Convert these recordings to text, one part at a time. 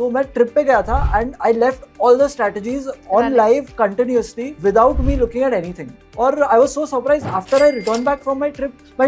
सो मैं ट्रिप पे गया था and I left all the strategies on live continuously without me looking at anything. और I was so surprised after I return back from my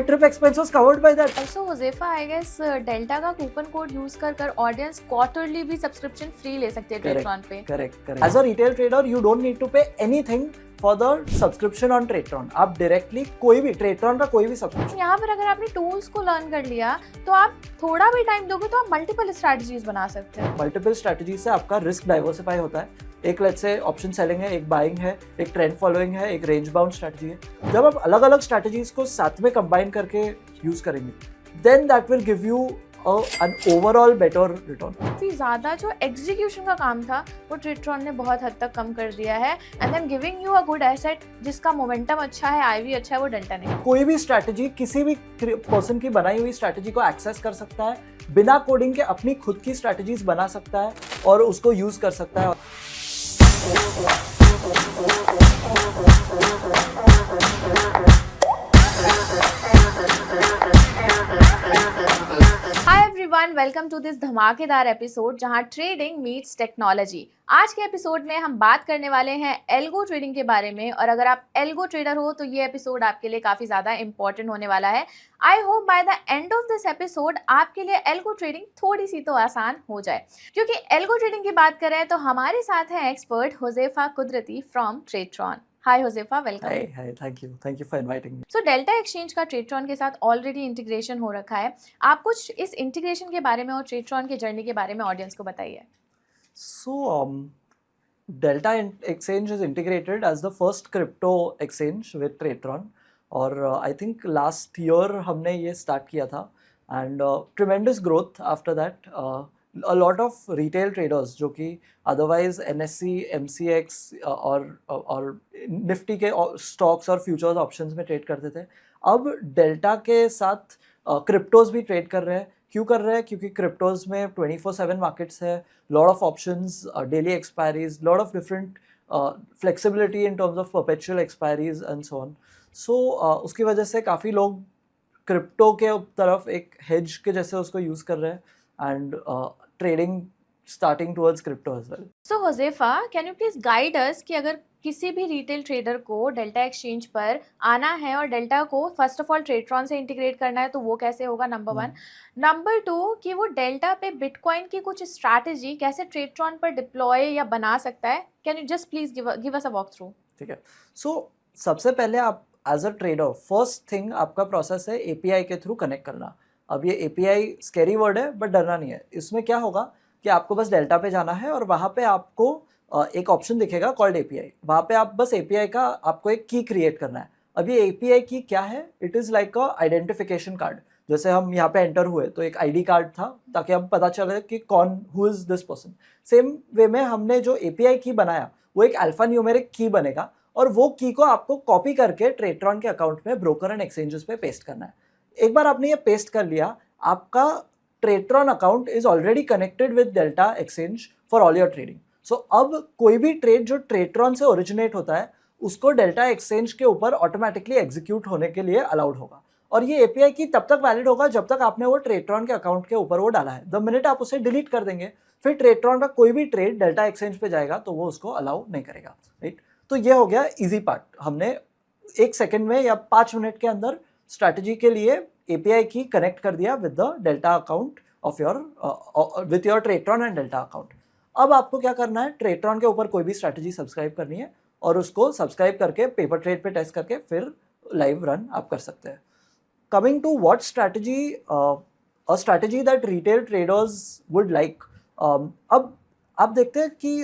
trip expense was covered by that. Also Huzaifa I guess Delta का coupon code use कर audience quarterly भी subscription free ले सकती है Tradetron पे. Correct. As a retail trader you don't need to pay anything for the subscription on ट्रेट्रॉन. आप directly कोई भी ट्रेट्रॉन का कोई भी सब्सक्रिप्शन, यहाँ पर अगर आपने टूल्स को लर्न कर लिया तो आप थोड़ा भी टाइम दोगे तो आप मल्टीपल स्ट्रेटजीज बना सकते हैं. मल्टीपल स्ट्रेटजी से आपका रिस्क डाइवर्सिफाई होता है. एक लेट्स से ऑप्शन सेलिंग है, एक बाइंग है, एक ट्रेंड फॉलोइंग है, एक रेंज बाउंड स्ट्रेटजी है. जब आप अलग अलग स्ट्रेटजीज को साथ में कंबाइन करके यूज करेंगे then that will give you an overall better return. काफी ज्यादा जो एग्जीक्यूशन का काम था वो ट्रेट्रॉन ने बहुत हद तक कम कर दिया है and then giving you a good asset जिसका मोमेंटम अच्छा है, आईवी अच्छा है, वो डेल्टा ने. कोई भी स्ट्रैटेजी किसी भी पर्सन की बनाई हुई स्ट्रैटेजी को एक्सेस कर सकता है, बिना कोडिंग के अपनी खुद की स्ट्रैटेजीज बना सकता है और उसको यूज कर सकता है. वेलकम टू दिस धमाकेदार एपिसोड जहां ट्रेडिंग मीट्स टेक्नोलॉजी. आज के एपिसोड में हम बात करने वाले हैं एल्गो ट्रेडिंग के बारे में और अगर आप एल्गो ट्रेडर हो तो ये एपिसोड आपके लिए काफी ज्यादा इंपॉर्टेंट होने वाला है. I hope by the end of this episode आपके लिए एल्गो ट्रेडिंग थोड़ी सी तो आसान हो जाए. क्योंकि एल्गो ट्रेडिंग की बात करें तो हमारे साथ है expert Huzaifa Kudrati from Tradetron. Hi Huzaifa, welcome. Hi, thank you for inviting me. So Delta exchange का ट्रेट्रॉन के साथ ऑलरेडी इंटीग्रेशन हो रखा है. आप कुछ इस इंटीग्रेशन के बारे में और ट्रेट्रॉन की जर्नी के बारे में ऑडियंस को बताइए. So Delta Exchange is integrated as the first crypto exchange with Tratron और I think last year हमने ये start किया था and tremendous growth after that. A lot of retail traders जो कि otherwise NSE, MCX और निफ्टी के stocks और futures options में ट्रेड करते थे, अब डेल्टा के साथ क्रिप्टोज भी ट्रेड कर रहे हैं. क्यों कर रहे हैं? क्योंकि क्रिप्टोज में 24/7 मार्केट्स है, lot of options, daily expiries, lot of different flexibility in terms of perpetual expiries and so on. So उसकी वजह से काफ़ी लोग क्रिप्टो के तरफ एक हेज के जैसे उसको यूज़ कर रहे हैं and trading starting towards crypto as well. So Huzaifa, can you please guide us कि अगर किसी भी रिटेल ट्रेडर को डेल्टा एक्सचेंज पर आना है और डेल्टा को फर्स्ट ऑफ ऑल ट्रेट्रॉन से इंटीग्रेट करना है तो वो कैसे होगा, नंबर 1. नंबर 2 कि वो डेल्टा पे बिटकॉइन की कुछ स्ट्रैटेजी कैसे ट्रेट्रॉन पर डिप्लॉय या बना सकता है. Can you just please give us a walk through. ठीक है. सो सबसे पहले आप as a trader first thing आपका प्रोसेस है एपीआई के थ्रू कनेक्ट करना. अब ये एपीआई स्कैरी वर्ड है बट डरना नहीं है. इसमें क्या होगा कि आपको बस डेल्टा पे जाना है और वहाँ पे आपको एक ऑप्शन दिखेगा कॉल्ड एपीआई. वहाँ पे आप बस एपीआई का आपको एक की क्रिएट करना है. अब ये एपीआई की क्या है? It is like a identification card. जैसे हम यहाँ पे एंटर हुए तो एक आईडी कार्ड था ताकि अब पता चले कि कौन, who is this person. Same way में हमने जो एपीआई की बनाया वो एक अल्फा न्यूमेरिक की बनेगा और वो की को आपको कॉपी करके ट्रेट्रॉन के अकाउंट में ब्रोकर एंड एक्सचेंजेस पे पेस्ट करना है. एक बार आपने ये पेस्ट कर लिया, आपका Tradetron account is already connected with Delta exchange for all your trading. So अब कोई भी ट्रेड जो ट्रेट्रॉन से ओरिजिनेट होता है उसको डेल्टा एक्सचेंज के ऊपर ऑटोमेटिकली एग्जीक्यूट होने के लिए अलाउड होगा. और ये एपीआई की तब तक वैलिड होगा जब तक आपने वो ट्रेट्रॉन के अकाउंट के ऊपर वो डाला है. द मिनट आप उसे डिलीट कर देंगे फिर ट्रेट्रॉन का कोई भी ट्रेड डेल्टा एक्सचेंज पे जाएगा तो वो उसको अलाउ नहीं करेगा. राइट. तो ये हो गया ईजी पार्ट. हमने 1 सेकेंड में या 5 मिनट के अंदर स्ट्रैटेजी के लिए एपीआई की कनेक्ट कर दिया with the Delta account of your with your Tradetron and Delta account. अब आपको क्या करना है? ट्रेट्रॉन के ऊपर कोई भी स्ट्रैटेजी सब्सक्राइब करनी है और उसको सब्सक्राइब करके पेपर ट्रेड पे टेस्ट करके फिर लाइव रन आप कर सकते हैं. Coming to what strategy, a strategy that retail traders would like. अब आप देखते हैं कि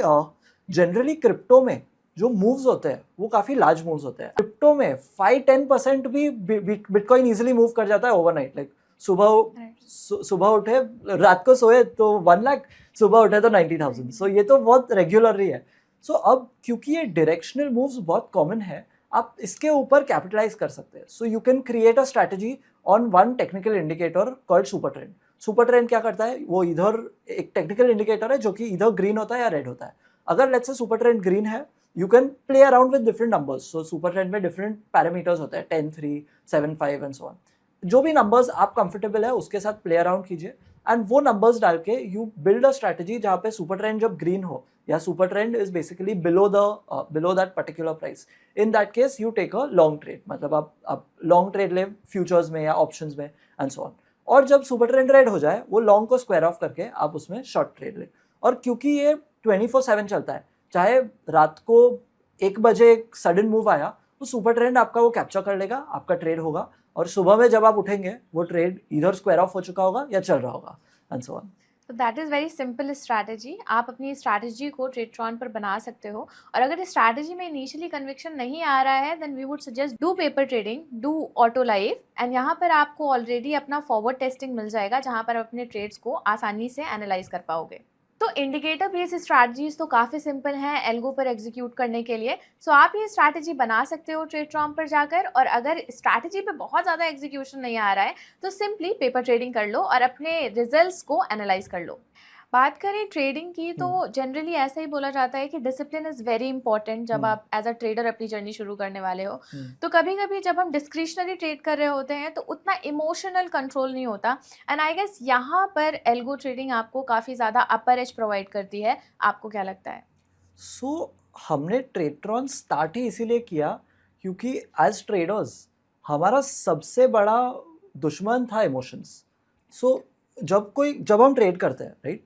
जनरली क्रिप्टो में जो मूव्स होते हैं वो काफ़ी लार्ज मूव्स होते हैं. क्रिप्टो में 5-10% भी बिटकॉइन ईजिली मूव कर जाता है ओवरनाइट. लाइक सुबह उठे, रात को सोए तो 1 लाख, सुबह उठे तो 90,000. सो ये तो बहुत रेगुलरली है. सो अब क्योंकि ये डायरेक्शनल मूव्स बहुत कॉमन है, आप इसके ऊपर कैपिटलाइज कर सकते हैं. So you can create a strategy on one technical indicator called super trend. Super trend क्या करता है? वो इधर एक टेक्निकल इंडिकेटर है जो कि इधर ग्रीन होता है या रेड होता है. अगर let's say super trend green है, you can play around with different numbers. So super trend में डिफरेंट पैरामीटर्स होते हैं, 10, 3, 7, 5 एंड सो ऑन. जो भी नंबर्स आप कंफर्टेबल है उसके साथ प्ले अराउंड कीजिए. एंड वो नंबर्स डाल के यू बिल्ड अ स्ट्रैटेजी जहाँ पे सुपर ट्रेंड जब ग्रीन हो या super trend is basically below that particular price, in that case you take a long trade, मतलब आप लॉन्ग ट्रेड ले फ्यूचर्स में या ऑप्शंस में एंड सो ऑन। और जब सुपर ट्रेंड रेड हो जाए वो लॉन्ग को स्क्वायर ऑफ करके आप उसमें शॉर्ट ट्रेड ले। और क्योंकि ये 24/7 चलता है, चाहे रात को 1 बजे एक सडन मूव आया तो सुपर ट्रेंड आपका वो कैप्चर कर लेगा, आपका ट्रेड होगा, और सुबह में जब आप उठेंगे वो ट्रेड इधर स्क्वायर ऑफ हो चुका होगा या चल रहा होगा एंड सो ऑन। तो that is very simple strategy. आप अपनी स्ट्रैटेजी को ट्रेडट्रॉन पर बना सकते हो, और अगर इस स्ट्रैटेजी में इनिशियली कन्विक्शन नहीं आ रहा है then we would suggest do paper trading, do auto live, and यहाँ पर आपको ऑलरेडी अपना फॉरवर्ड टेस्टिंग मिल जाएगा जहाँ पर आप अपने ट्रेड्स को आसानी से एनालाइज कर पाओगे। तो इंडिकेटर बेस्ड स्ट्रैटेजीज तो काफ़ी सिंपल हैं एल्गो पर एग्जीक्यूट करने के लिए। सो आप ये स्ट्रैटेजी बना सकते हो ट्रेडट्रॉन पर जाकर, और अगर स्ट्रैटेजी पे बहुत ज़्यादा एग्जीक्यूशन नहीं आ रहा है तो सिंपली पेपर ट्रेडिंग कर लो और अपने रिजल्ट्स को एनालाइज कर लो। बात करें ट्रेडिंग की तो जनरली ऐसा ही बोला जाता है कि डिसिप्लिन इज़ वेरी इंपॉर्टेंट जब आप एज अ ट्रेडर अपनी जर्नी शुरू करने वाले हो। तो कभी कभी जब हम डिस्क्रिशनरी ट्रेड कर रहे होते हैं तो उतना इमोशनल कंट्रोल नहीं होता, एंड आई गेस यहाँ पर एल्गो ट्रेडिंग आपको काफ़ी ज़्यादा अपर एज प्रोवाइड करती है। आपको क्या लगता है? हमने ट्रेडट्रॉन स्टार्ट ही इसीलिए किया क्योंकि एज ट्रेडर्स हमारा सबसे बड़ा दुश्मन था इमोशंस। जब हम ट्रेड करते हैं, राइट,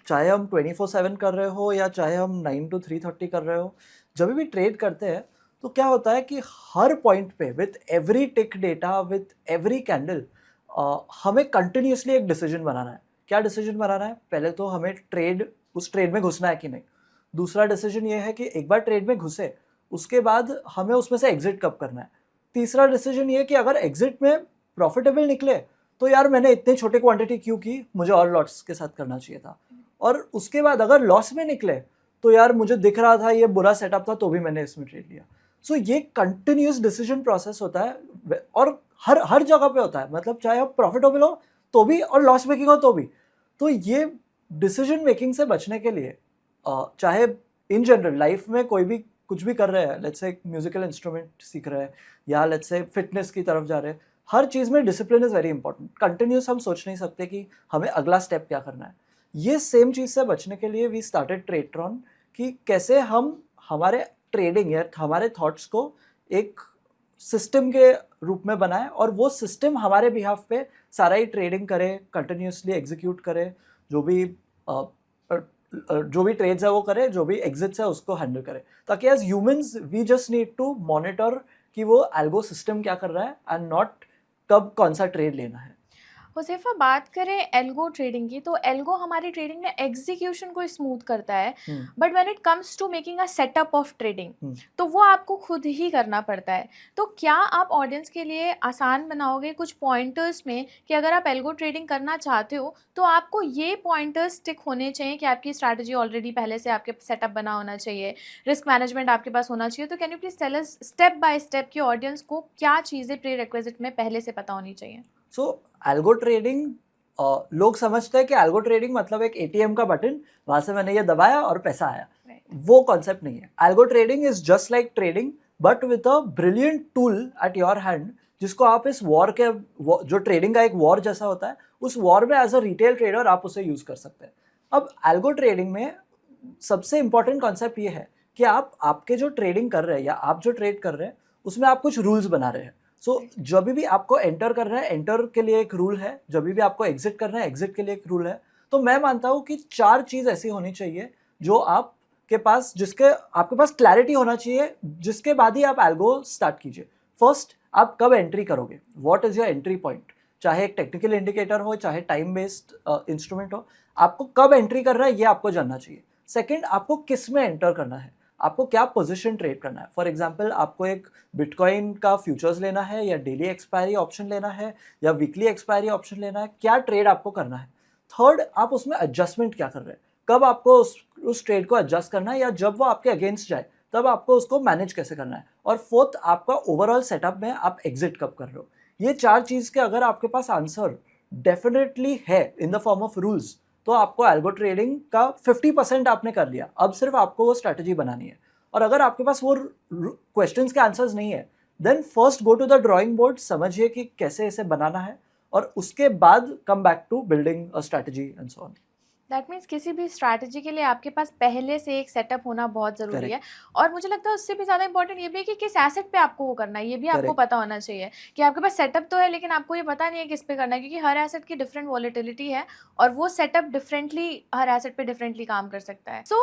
चाहे हम 24/7 कर रहे हो या चाहे हम 9 to 3:30 कर रहे हो, जब भी ट्रेड करते हैं तो क्या होता है कि हर पॉइंट पे with every tick data, with every candle, हमें कंटिन्यूसली एक डिसीजन बनाना है। क्या डिसीजन बनाना है? पहले तो हमें उस ट्रेड में घुसना है कि नहीं। दूसरा डिसीजन ये है कि एक बार ट्रेड में घुसे उसके बाद हमें उसमें से एग्जिट कब करना है। तीसरा डिसीजन ये कि अगर एग्जिट में प्रॉफिटेबल निकले तो यार मैंने इतनी छोटी क्वांटिटी क्यों की, मुझे और लॉट्स के साथ करना चाहिए था। और उसके बाद अगर लॉस में निकले तो यार मुझे दिख रहा था ये बुरा सेटअप था तो भी मैंने इसमें ट्रेड लिया। ये कंटिन्यूस डिसीजन प्रोसेस होता है और हर जगह पे होता है, मतलब चाहे आप प्रॉफिटेबल हो तो भी और लॉस मेकिंग हो तो भी। तो ये डिसीजन मेकिंग से बचने के लिए चाहे इन जनरल लाइफ में कोई भी कुछ भी कर रहे हैं, लेट्स से म्यूजिकल इंस्ट्रूमेंट सीख रहे हैं या लेट्स से फिटनेस की तरफ जा रहे हैं, हर चीज़ में discipline is very important. Continuous हम सोच नहीं सकते कि हमें अगला स्टेप क्या करना है। ये सेम चीज़ से बचने के लिए वी स्टार्टेड ट्रेडट्रॉन कि कैसे हम हमारे ट्रेडिंग या हमारे थॉट्स को एक सिस्टम के रूप में बनाए और वो सिस्टम हमारे बिहाफ पे सारा ही ट्रेडिंग करे, कंटिन्यूसली एग्जीक्यूट करे, जो भी ट्रेड्स है वो करे, जो भी एग्जिट्स है उसको हैंडल करे, ताकि as humans we just need to monitor कि वो एल्गो सिस्टम क्या कर रहा है एंड नॉट कब कौन सा ट्रेड लेना है। हुज़ैफ़ा, बात करें एल्गो ट्रेडिंग की तो एल्गो हमारी ट्रेडिंग में एग्जीक्यूशन को स्मूथ करता है, but when it comes to making a setup of trading तो वो आपको खुद ही करना पड़ता है। तो क्या आप ऑडियंस के लिए आसान बनाओगे कुछ पॉइंटर्स में कि अगर आप एल्गो ट्रेडिंग करना चाहते हो तो आपको ये पॉइंटर्स स्टिक होने चाहिए कि आपकी स्ट्रैटेजी ऑलरेडी पहले से आपके सेटअप बना होना चाहिए, रिस्क मैनेजमेंट आपके पास होना चाहिए। तो can you please tell us step by step कि ऑडियंस को क्या चीज़ें प्री रिक्विजिट में पहले से पता होनी चाहिए? एल्गो ट्रेडिंग, लोग समझते हैं कि एल्गो ट्रेडिंग मतलब एक एटीएम का बटन, वहां से मैंने ये दबाया और पैसा आया। वो कॉन्सेप्ट नहीं है। Algo trading is just like trading but with a brilliant tool at your hand, जिसको आप इस वॉर के, जो ट्रेडिंग का एक वॉर जैसा होता है, उस वॉर में एज अ रिटेल ट्रेडर आप उसे यूज कर सकते हैं। अब एल्गो ट्रेडिंग में सबसे इंपॉर्टेंट कॉन्सेप्ट ये है कि आपके जो ट्रेडिंग कर रहे हैं या आप जो ट्रेड कर रहे हैं उसमें आप कुछ रूल्स बना रहे हैं। जब भी आपको एंटर करना है, एंटर के लिए एक रूल है, जब भी आपको एग्जिट करना है, एग्जिट के लिए एक रूल है। तो मैं मानता हूँ कि 4 चीज़ ऐसी होनी चाहिए जो आपके पास क्लैरिटी होना चाहिए, जिसके बाद ही आप एल्गो स्टार्ट कीजिए। फर्स्ट, आप कब एंट्री करोगे, what is your entry point, चाहे एक टेक्निकल इंडिकेटर हो चाहे टाइम बेस्ड इंस्ट्रूमेंट हो, आपको कब एंट्री करना है ये आपको जानना चाहिए। सेकेंड, आपको किस में एंटर करना है, आपको क्या पोजीशन ट्रेड करना है। फॉर एग्जांपल, आपको एक बिटकॉइन का फ्यूचर्स लेना है या डेली एक्सपायरी ऑप्शन लेना है या वीकली एक्सपायरी ऑप्शन लेना है, क्या ट्रेड आपको करना है। थर्ड, आप उसमें एडजस्टमेंट क्या कर रहे हैं, कब आपको उस ट्रेड को एडजस्ट करना है या जब वो आपके अगेंस्ट जाए तब आपको उसको मैनेज कैसे करना है। और फोर्थ, आपका ओवरऑल सेटअप में आप एग्जिट कब कर रहे हो। ये 4 चीज़ के अगर आपके पास आंसर डेफिनेटली है in the form of rules, तो आपको एल्गो ट्रेडिंग का 50% आपने कर लिया। अब सिर्फ आपको वो स्ट्रैटेजी बनानी है। और अगर आपके पास वो क्वेश्चंस के आंसर्स नहीं है, then first go to the drawing board, समझिए कि कैसे इसे बनाना है, और उसके बाद come back to building a strategy and so on. That means किसी भी स्ट्रैटेजी के लिए आपके पास पहले से एक सेटअप होना बहुत ज़रूरी है। और मुझे लगता है उससे भी ज़्यादा इंपॉर्टेंट ये भी है कि किस एसेट पे आपको वो करना है, ये भी आपको Correct. पता होना चाहिए कि आपके पास सेटअप तो है लेकिन आपको ये पता नहीं है किस पे करना है, क्योंकि हर एसेट की डिफरेंट वॉलेटिलिटी है और वो सेटअप डिफरेंटली हर एसेट पे डिफरेंटली काम कर सकता है। सो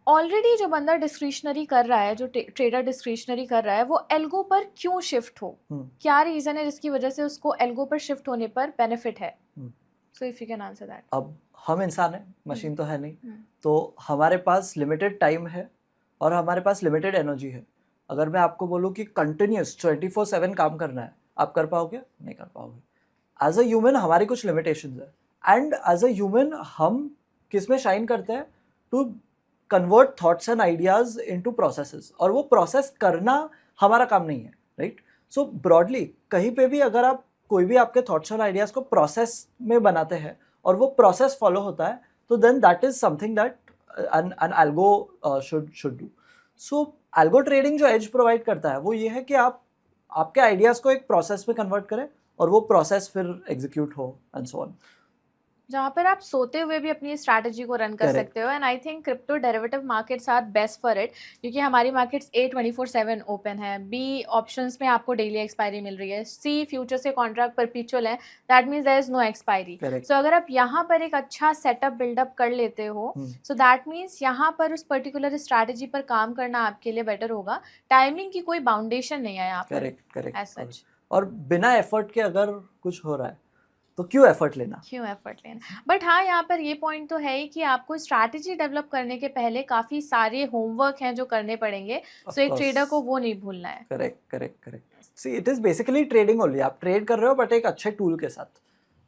ऑलरेडी जो बंदा डिस्क्रिशनरी कर रहा है, जो ट्रेडर डिस्क्रिशनरी कर रहा है, वो एल्गो पर क्यों शिफ्ट हो, क्या रीज़न है जिसकी वजह से उसको एल्गो पर शिफ्ट होने पर बेनिफिट है? So if you can answer that. अब हम इंसान हैं, मशीन तो है नहीं, तो हमारे पास लिमिटेड टाइम है और हमारे पास लिमिटेड एनर्जी है। अगर मैं आपको बोलूँ कि कंटिन्यूस 24/7 काम करना है, आप कर पाओगे? नहीं कर पाओगे। एज अ ह्यूमन हमारी कुछ लिमिटेशंस है एंड एज अ ह्यूमन हम किस में शाइन करते हैं? To convert thoughts and ideas into processes, और वो प्रोसेस करना हमारा काम नहीं है, राइट? सो ब्रॉडली कहीं पे भी अगर आप कोई भी आपके थॉट्स और आइडियाज को प्रोसेस में बनाते हैं और वो प्रोसेस फॉलो होता है, तो then that is something that an algo should do. So algo trading जो एज प्रोवाइड करता है वो ये है कि आप आपके आइडियाज को एक प्रोसेस में कन्वर्ट करें और वो प्रोसेस फिर एग्जीक्यूट हो एंड सो ऑन। जहाँ पर आप सोते हुए भी अपनी स्ट्रैटेजी को रन कर Correct. सकते हो। And I think crypto derivative markets are best for it, क्योंकि हमारी मार्केट्स A 24/7 ओपन है, B ऑप्शंस में आपको डेली एक्सपायरी मिल रही है, C फ्यूचर से कॉन्ट्रैक्ट परपिचुअल है, that means there is no expiry. Correct. So अगर आप यहाँ पर एक अच्छा सेटअप बिल्डअप कर लेते हो, सो दैट मीन्स यहाँ पर उस पर्टिकुलर स्ट्रैटेजी पर काम करना आपके लिए बेटर होगा। टाइमिंग की कोई बाउंडेशन नहीं है यहाँ पर एज सच। और बिना एफर्ट के अगर कुछ हो रहा है तो क्यों एफर्ट लेना? बट हाँ, यहाँ पर ये पॉइंट तो है ही कि आपको स्ट्रैटेजी डेवलप करने के पहले काफी सारे होमवर्क हैं जो करने पड़ेंगे। सो एक ट्रेडर को वो नहीं भूलना है। Correct. See it is basically trading only, आप ट्रेड कर रहे हो बट एक अच्छे टूल के साथ।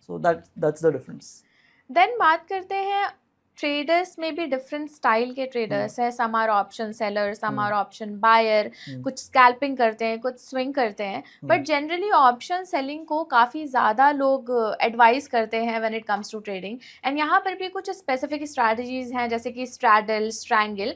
So that's the difference. Then बात करते हैं ट्रेडर्स में भी डिफरेंट स्टाइल के ट्रेडर्स हैं। Some are option seller, some are option buyer, कुछ स्कैल्पिंग करते हैं, कुछ स्विंग करते हैं। बट जनरली ऑप्शन सेलिंग को काफ़ी ज़्यादा लोग एडवाइस करते हैं when it comes to trading. And यहाँ पर भी कुछ स्पेसिफिक स्ट्रैटेजीज हैं जैसे कि स्ट्रैडल, स्ट्रैंगल।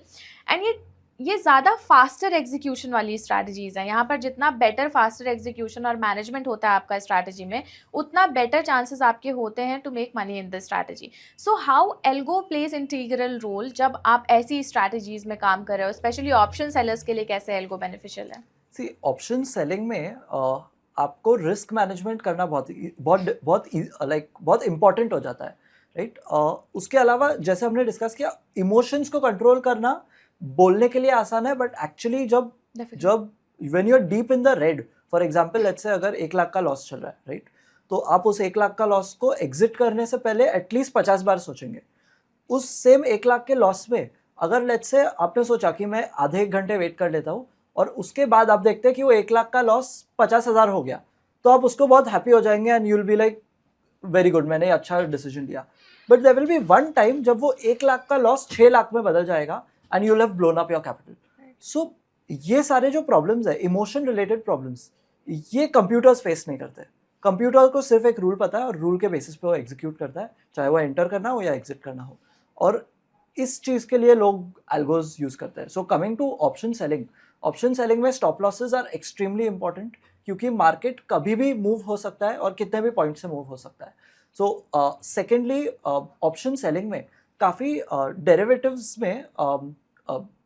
एंड ये ज़्यादा फास्टर एग्जीक्यूशन वाली स्ट्रैटेजीज हैं। यहाँ पर जितना बेटर फास्टर एग्जीक्यूशन और मैनेजमेंट होता है आपका स्ट्रैटेजी में, उतना बेटर चांसेस आपके होते हैं to make money in this strategy. So how algo plays integral role जब आप ऐसी स्ट्रैटेजीज में काम कर रहे हो, स्पेशली ऑप्शन सेलर्स के लिए कैसे एल्गो बेनिफिशियल है? सी ऑप्शन सेलिंग में आपको रिस्क मैनेजमेंट करना बहुत इंपॉर्टेंट हो जाता है, राइट? उसके अलावा जैसे हमने डिस्कस किया, इमोशंस को कंट्रोल करना बोलने के लिए आसान है, बट एक्चुअली जब when you are deep in the red, for example let's say अगर 1 लाख का लॉस चल रहा है, राइट? तो आप उस 1 लाख का लॉस को एग्जिट करने से पहले एटलीस्ट 50 बार सोचेंगे। उस सेम 1 लाख के लॉस में अगर लेट्स से आपने सोचा कि मैं आधे 1 घंटे वेट कर लेता हूँ और उसके बाद आप देखते हैं कि वो 1 लाख का लॉस 50,000 हो गया, तो आप उसको बहुत हैप्पी हो जाएंगे and you will be like very good, मैंने अच्छा डिसीजन लिया। But there will be one time जब वो 1 लाख का लॉस 6 लाख में बदल जाएगा and you'll have blown up your capital. So ये सारे जो प्रॉब्लम्स है, इमोशन रिलेटेड प्रॉब्लम्स, ये कंप्यूटर्स फेस नहीं करते। कंप्यूटर को सिर्फ एक रूल पता है और रूल के बेसिस पे वो एग्जीक्यूट करता है, चाहे वो एंटर करना हो या एग्जिट करना हो, और इस चीज़ के लिए लोग एल्गोज यूज़ करते हैं। So coming to option selling में stop losses are extremely important, क्योंकि मार्केट कभी भी मूव हो सकता है और कितने भी पॉइंट से मूव हो सकता है। सो सेकेंडली ऑप्शन सेलिंग में काफ़ी डेरिवेटिव्स में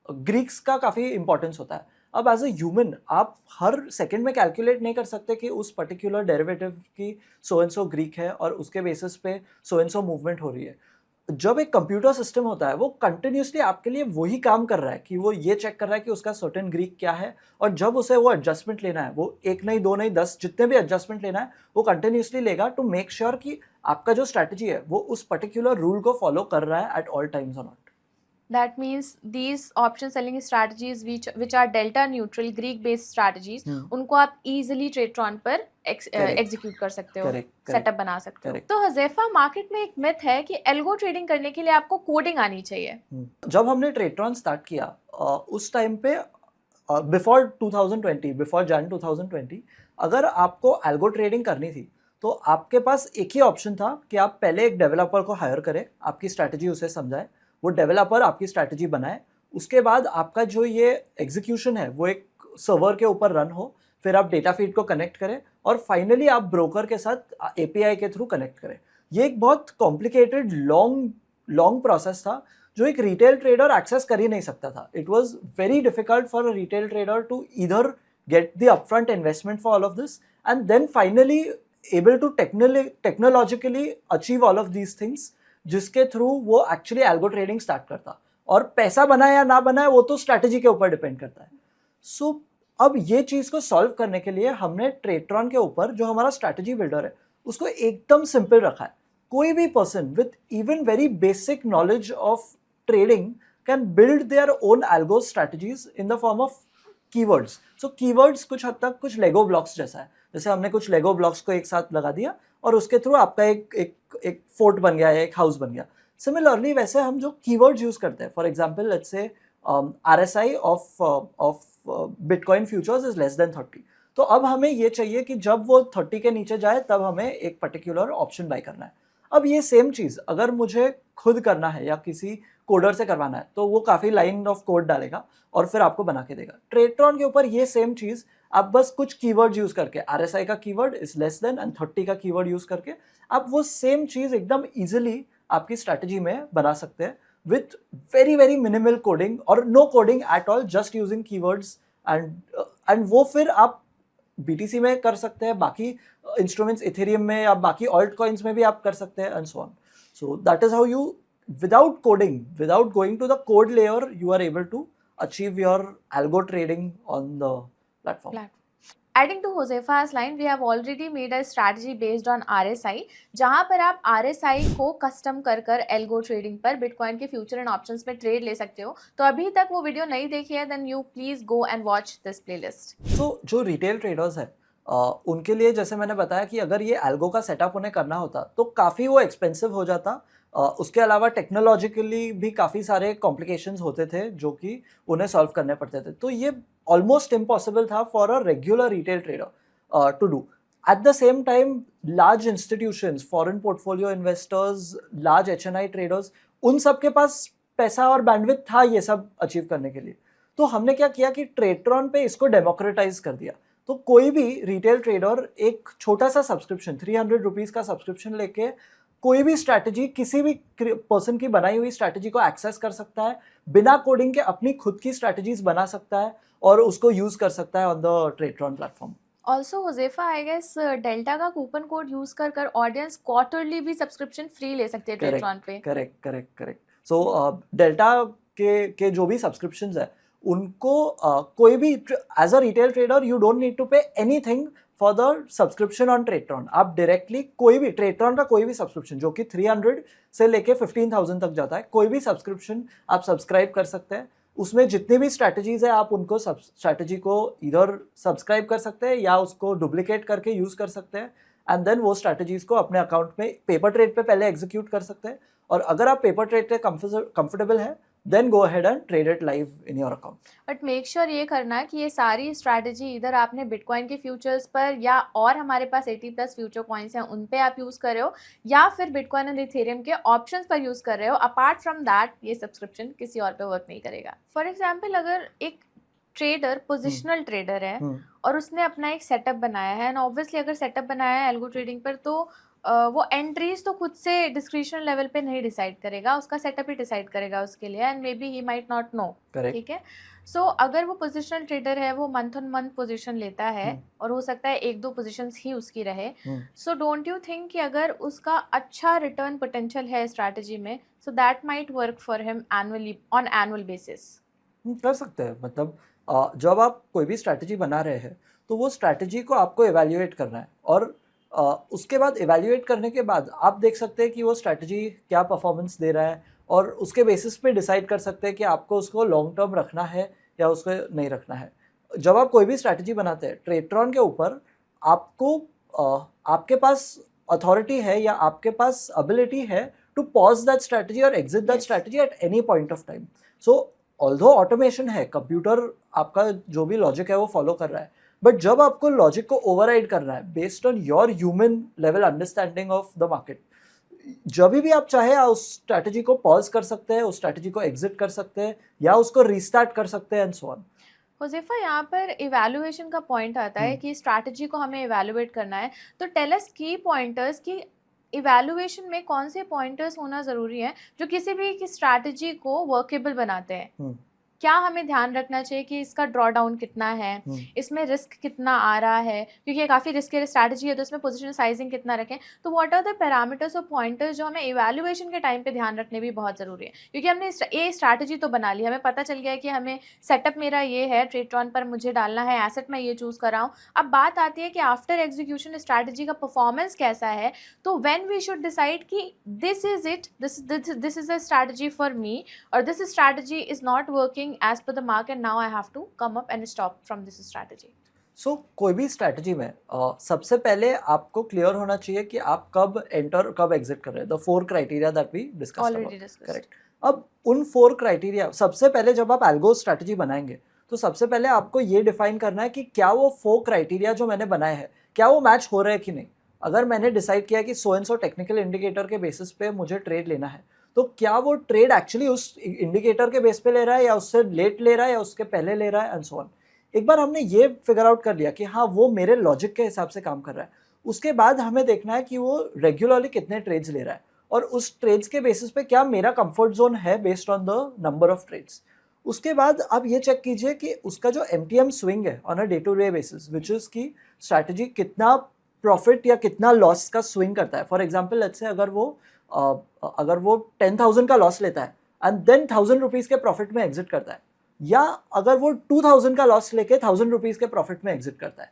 ग्रीक्स का काफ़ी इंपॉर्टेंस होता है। अब एज अ ह्यूमन आप हर सेकंड में कैलकुलेट नहीं कर सकते कि उस पर्टिकुलर डेरिवेटिव की सो एंड सो ग्रीक है और उसके बेसिस पे सो एंड सो मूवमेंट हो रही है। जब एक कंप्यूटर सिस्टम होता है वो कंटिन्यूसली आपके लिए वही काम कर रहा है कि वो ये चेक कर रहा है कि उसका सर्टेन ग्रीक क्या है, और जब उसे वो एडजस्टमेंट लेना है, वो 1 नहीं 2 नहीं 10 जितने भी एडजस्टमेंट लेना है वो कंटिन्यूसली लेगा टू मेक श्योर कि आपका जो स्ट्रैटेजी है वो उस पर्टिकुलर रूल को फॉलो कर रहा है एट ऑल टाइम्स और not. That means these option selling strategies which are delta neutral Greek based strategies, उनको आप easily TradeTron पर execute कर सकते हो, सेटअप बना सकते हो। तो हज़ैफा, मार्केट में एक मिथ है कि एल्गो ट्रेडिंग करने के लिए आपको कोडिंग आनी चाहिए। जब हमने TradeTron स्टार्ट किया उस टाइम पे बिफोर Jan 2020, अगर आपको एल्गो ट्रेडिंग करनी थी तो आपके पास एक ही ऑप्शन था कि आप पहले एक डेवलपर को हायर करें, आपकी स्ट्रैटेजी उसे समझाए, वो डेवलपर आपकी स्ट्रैटेजी बनाए, उसके बाद आपका जो ये एग्जीक्यूशन है वो एक सर्वर के ऊपर रन हो, फिर आप डेटा फीड को कनेक्ट करें और फाइनली आप ब्रोकर के साथ एपीआई के थ्रू कनेक्ट करें। ये एक बहुत कॉम्प्लिकेटेड लॉन्ग प्रोसेस था जो एक रिटेल ट्रेडर एक्सेस कर ही नहीं सकता था। It was very difficult for a retail trader to either get the upfront investment for all of this and then finally able to technologically achieve all of these things, जिसके through वो actually algo trading start करता। और पैसा बनाए या ना बनाए वो तो स्ट्रैटेजी के ऊपर डिपेंड करता है। सो अब ये चीज़ को सॉल्व करने के लिए हमने ट्रेडट्रॉन के ऊपर जो हमारा स्ट्रैटेजी बिल्डर है उसको एकदम सिंपल रखा है। कोई भी person with even very basic knowledge of trading can build their own algo strategies in the form of keywords. So keywords कुछ हद तक कुछ लेगो ब्लॉक्स जैसा है। जैसे हमने कुछ लेगो ब्लॉक्स को एक साथ लगा दिया और उसके थ्रू आपका एक फोर्ट बन गया, एक हाउस बन गया। सिमिलरली वैसे हम जो कीवर्ड्स यूज करते हैं, फॉर एग्जांपल लेट्स से RSI of bitcoin futures is less than 30, तो अब हमें ये चाहिए कि जब वो 30 के नीचे जाए तब हमें एक पर्टिकुलर ऑप्शन बाय करना है। अब ये सेम चीज़ अगर मुझे खुद करना है या किसी कोडर से करवाना है तो वो काफ़ी लाइन ऑफ कोड डालेगा और फिर आपको बना के देगा। ट्रेडट्रॉन के ऊपर ये सेम चीज़ आप बस कुछ कीवर्ड यूज़ करके, RSI का keyword is less than and 30 का कीवर्ड यूज़ करके आप वो सेम चीज़ एकदम ईजिली आपकी स्ट्रैटेजी में बना सकते हैं with very very minimal coding और no coding at all, just using keywords and वो फिर आप BTC में कर सकते हैं, बाकी इंस्ट्रूमेंट्स इथेरियम में या बाकी ऑल्ट कॉइन्स में भी आप कर सकते हैं and so on. So that is how you without coding, without going to the code layer, you are able to achieve your algo trading on the platform. Adding to Josefa's line, we have already made a strategy based on RSI, जहाँ पर आप RSI को custom कर algo trading पर bitcoin के future and options पे trade ले सकते हो। तो अभी तक वो वीडियो नहीं देखी है then you please go and watch this playlist. तो जो रिटेल ट्रेडर्स है उनके लिए जैसे मैंने बताया कि अगर ये एल्गो का सेटअप उन्हें करना होता तो काफ़ी वो एक्सपेंसिव हो जाता। उसके अलावा टेक्नोलॉजिकली भी काफ़ी सारे कॉम्प्लिकेशंस होते थे जो कि उन्हें सॉल्व करने पड़ते थे। तो ये ऑलमोस्ट इम्पॉसिबल था for a regular retail trader to do. At the same time large institutions, foreign portfolio investors, large HNI traders, उन सब के पास पैसा और बैंडविड्थ था ये सब अचीव करने के लिए। तो हमने क्या किया कि ट्रेडट्रॉन पे इसको डेमोक्रेटाइज कर दिया। तो कोई भी रिटेल ट्रेडर एक छोटा सा सब्सक्रिप्शन, 300 रुपीज़ का सब्सक्रिप्शन लेके कोई भी स्ट्रैटेजी, किसी भी पर्सन की बनाई हुई स्ट्रैटेजी को एक्सेस कर सकता है, बिना कोडिंग के अपनी खुद की स्ट्रैटेजीज बना सकता है और उसको यूज कर सकता है on the Tradetron platform. Also जोसेफा, आई गेस डेल्टा का कूपन कोड यूज कर ऑडियंस क्वार्टरली भी सब्सक्रिप्शन फ्री ले सकते हैं ट्रेडट्रॉन पे। करेक्ट। सो डेल्टा के जो भी सब्सक्रिप्शंस है उनको कोई भी as a retail trader you don't need to pay anything for the subscription on Tradetron. आप डायरेक्टली कोई भी ट्रेडट्रॉन का कोई भी सब्सक्रिप्शन जो कि 300 से लेके 15,000 तक जाता है, कोई भी सब्सक्रिप्शन आप सब्सक्राइब कर सकते हैं। उसमें जितनी भी स्ट्रैटेजीज है आप उनको स्ट्रैटेजी को इधर सब्सक्राइब कर सकते हैं या उसको डुप्लीकेट करके यूज़ कर सकते हैं एंड देन वो स्ट्रैटेजीज को अपने अकाउंट में पेपर ट्रेड पे पहले एग्जीक्यूट कर सकते हैं। और अगर आप पेपर ट्रेड पे कंफर्टेबल है then go ahead and trade it live in your account. But make sure ये करना कि ये सारी स्ट्रैटेजी इधर आपने बिटकॉइन के फ्यूचर्स पर या और हमारे पास 80+ फ्यूचर कॉइन्स हैं उन पे आप यूज़ कर रहे हो या फिर बिटकॉइन और इथेरियम के ऑप्शंस पर यूज़ कर रहे हो। अपार्ट फ्रॉम दैट ये सब्सक्रिप्शन किसी और पे वर्क नहीं करेगा। फॉर एग्जाम्पल, अगर एक ट्रेडर पोजिशनल ट्रेडर है और उसने अपना एक सेटअप बनाया है एंड ऑब्वियसली अगर सेटअप बनाया है एल्गो ट्रेडिंग पर तो वो एंट्रीज तो खुद से डिस्क्रिप्शन लेवल पे नहीं डिसाइड करेगा, उसका सेटअप ही डिसाइड करेगा उसके लिए and may be he might not know. ठीक है, सो अगर वो पोजिशनल ट्रेडर है वो मंथ ऑन मंथ पोजीशन लेता है और हो सकता है 1-2 पोजीशंस ही उसकी रहे, सो डोंट यू थिंक कि अगर उसका अच्छा रिटर्न पोटेंशियल है स्ट्रैटेजी में so that might work for him annually on annual basis? कर सकते हैं। मतलब जब आप कोई भी स्ट्रैटेजी बना रहे हैं तो वो स्ट्रैटेजी को आपको एवेल्युएट करना है और उसके बाद एवेल्युएट करने के बाद आप देख सकते हैं कि वो स्ट्रैटेजी क्या परफॉर्मेंस दे रहा है और उसके बेसिस पे डिसाइड कर सकते हैं कि आपको उसको लॉन्ग टर्म रखना है या उसको नहीं रखना है। जब आप कोई भी स्ट्रैटेजी बनाते हैं ट्रेडट्रॉन के ऊपर, आपको आपके पास अथॉरिटी है या आपके पास एबिलिटी है टू पॉज दैट स्ट्रैटेजी और exit that strategy at any point of time. So although automation है, कंप्यूटर आपका जो भी लॉजिक है वो फॉलो कर रहा है, बट जब आपको लॉजिक को ओवरराइड करना है based on your human level understanding of the market, जब भी आप चाहे उस स्ट्रैटेजी को पॉज कर सकते हैं, उस स्ट्रैटेजी को एग्जिट कर सकते हैं या उसको रीस्टार्ट कर सकते हैं एंड सो ऑन। हुज़ैफ़ा, यहाँ पर इवैल्यूएशन का पॉइंट आता है कि स्ट्रैटेजी को हमें इवैल्यूएट करना है, तो टेल अस की पॉइंटर्स कि इवैल्यूएशन में कौन से पॉइंटर्स होना ज़रूरी है, जो किसी भी की स्ट्रैटेजी को वर्केबल बनाते हैं? हम्म, क्या हमें ध्यान रखना चाहिए कि इसका ड्रॉ डाउन कितना है, इसमें रिस्क कितना आ रहा है, क्योंकि ये काफ़ी रिस्की स्ट्रैटेजी है तो इसमें पोजीशन साइजिंग कितना रखें। तो व्हाट आर द पैरामीटर्स और पॉइंटर्स जो हमें इवैल्यूएशन के टाइम पे ध्यान रखने भी बहुत ज़रूरी है, क्योंकि हमने ये स्ट्रैटेजी तो बना ली, हमें पता चल गया है कि हमें सेटअप मेरा ये है, ट्रेडट्रॉन पर मुझे डालना है, एसेट मैं ये चूज़ कर रहा हूँ। अब बात आती है कि आफ्टर एग्जीक्यूशन स्ट्रैटेजी का परफॉर्मेंस कैसा है, तो व्हेन वी शुड डिसाइड कि this is it, this is a strategy for me, or this strategy is not working as per the mark and now I have to come up and stop from this strategy. कोई भी strategy में सबसे पहले आपको clear होना चाहिए कि आप कब एंटर कब एग्जिट कर रहे हैं, the 4 criteria that we discussed Already discussed. Correct. अब उन 4 क्राइटेरिया सबसे पहले जब आप एल्गो स्ट्रैटेजी बनाएंगे तो सबसे पहले आपको ये डिफाइन करना है कि क्या वो 4 क्राइटेरिया जो मैंने बनाए हैं क्या वो मैच हो रहे हैं कि नहीं। अगर मैंने डिसाइड किया कि so and so technical indicator के बेसिस पे मुझे ट्रेड लेना है, तो क्या वो ट्रेड एक्चुअली उस इंडिकेटर के बेस पे ले रहा है या उससे लेट ले रहा है या उसके पहले ले रहा है एंड सो ऑन। एक बार हमने ये फिगर आउट कर लिया कि हाँ वो मेरे लॉजिक के हिसाब से काम कर रहा है, उसके बाद हमें देखना है कि वो रेगुलरली कितने ट्रेड्स ले रहा है और उस ट्रेड्स के बेसिस पे क्या मेरा कंफर्ट जोन है based on the number of trades. उसके बाद आप ये चेक कीजिए कि उसका जो MTM स्विंग है on a day to day basis, which is की स्ट्रैटेजी कितना प्रॉफिट या कितना लॉस का स्विंग करता है। फॉर एग्जाम्पल लेट्स से अगर वो 10,000 का लॉस लेता है एंड देन 1,000 रुपीज के प्रॉफिट में एग्जिट करता है, या अगर वो 2,000 का लॉस लेके 1,000 रुपीज के प्रॉफिट में एग्जिट करता है,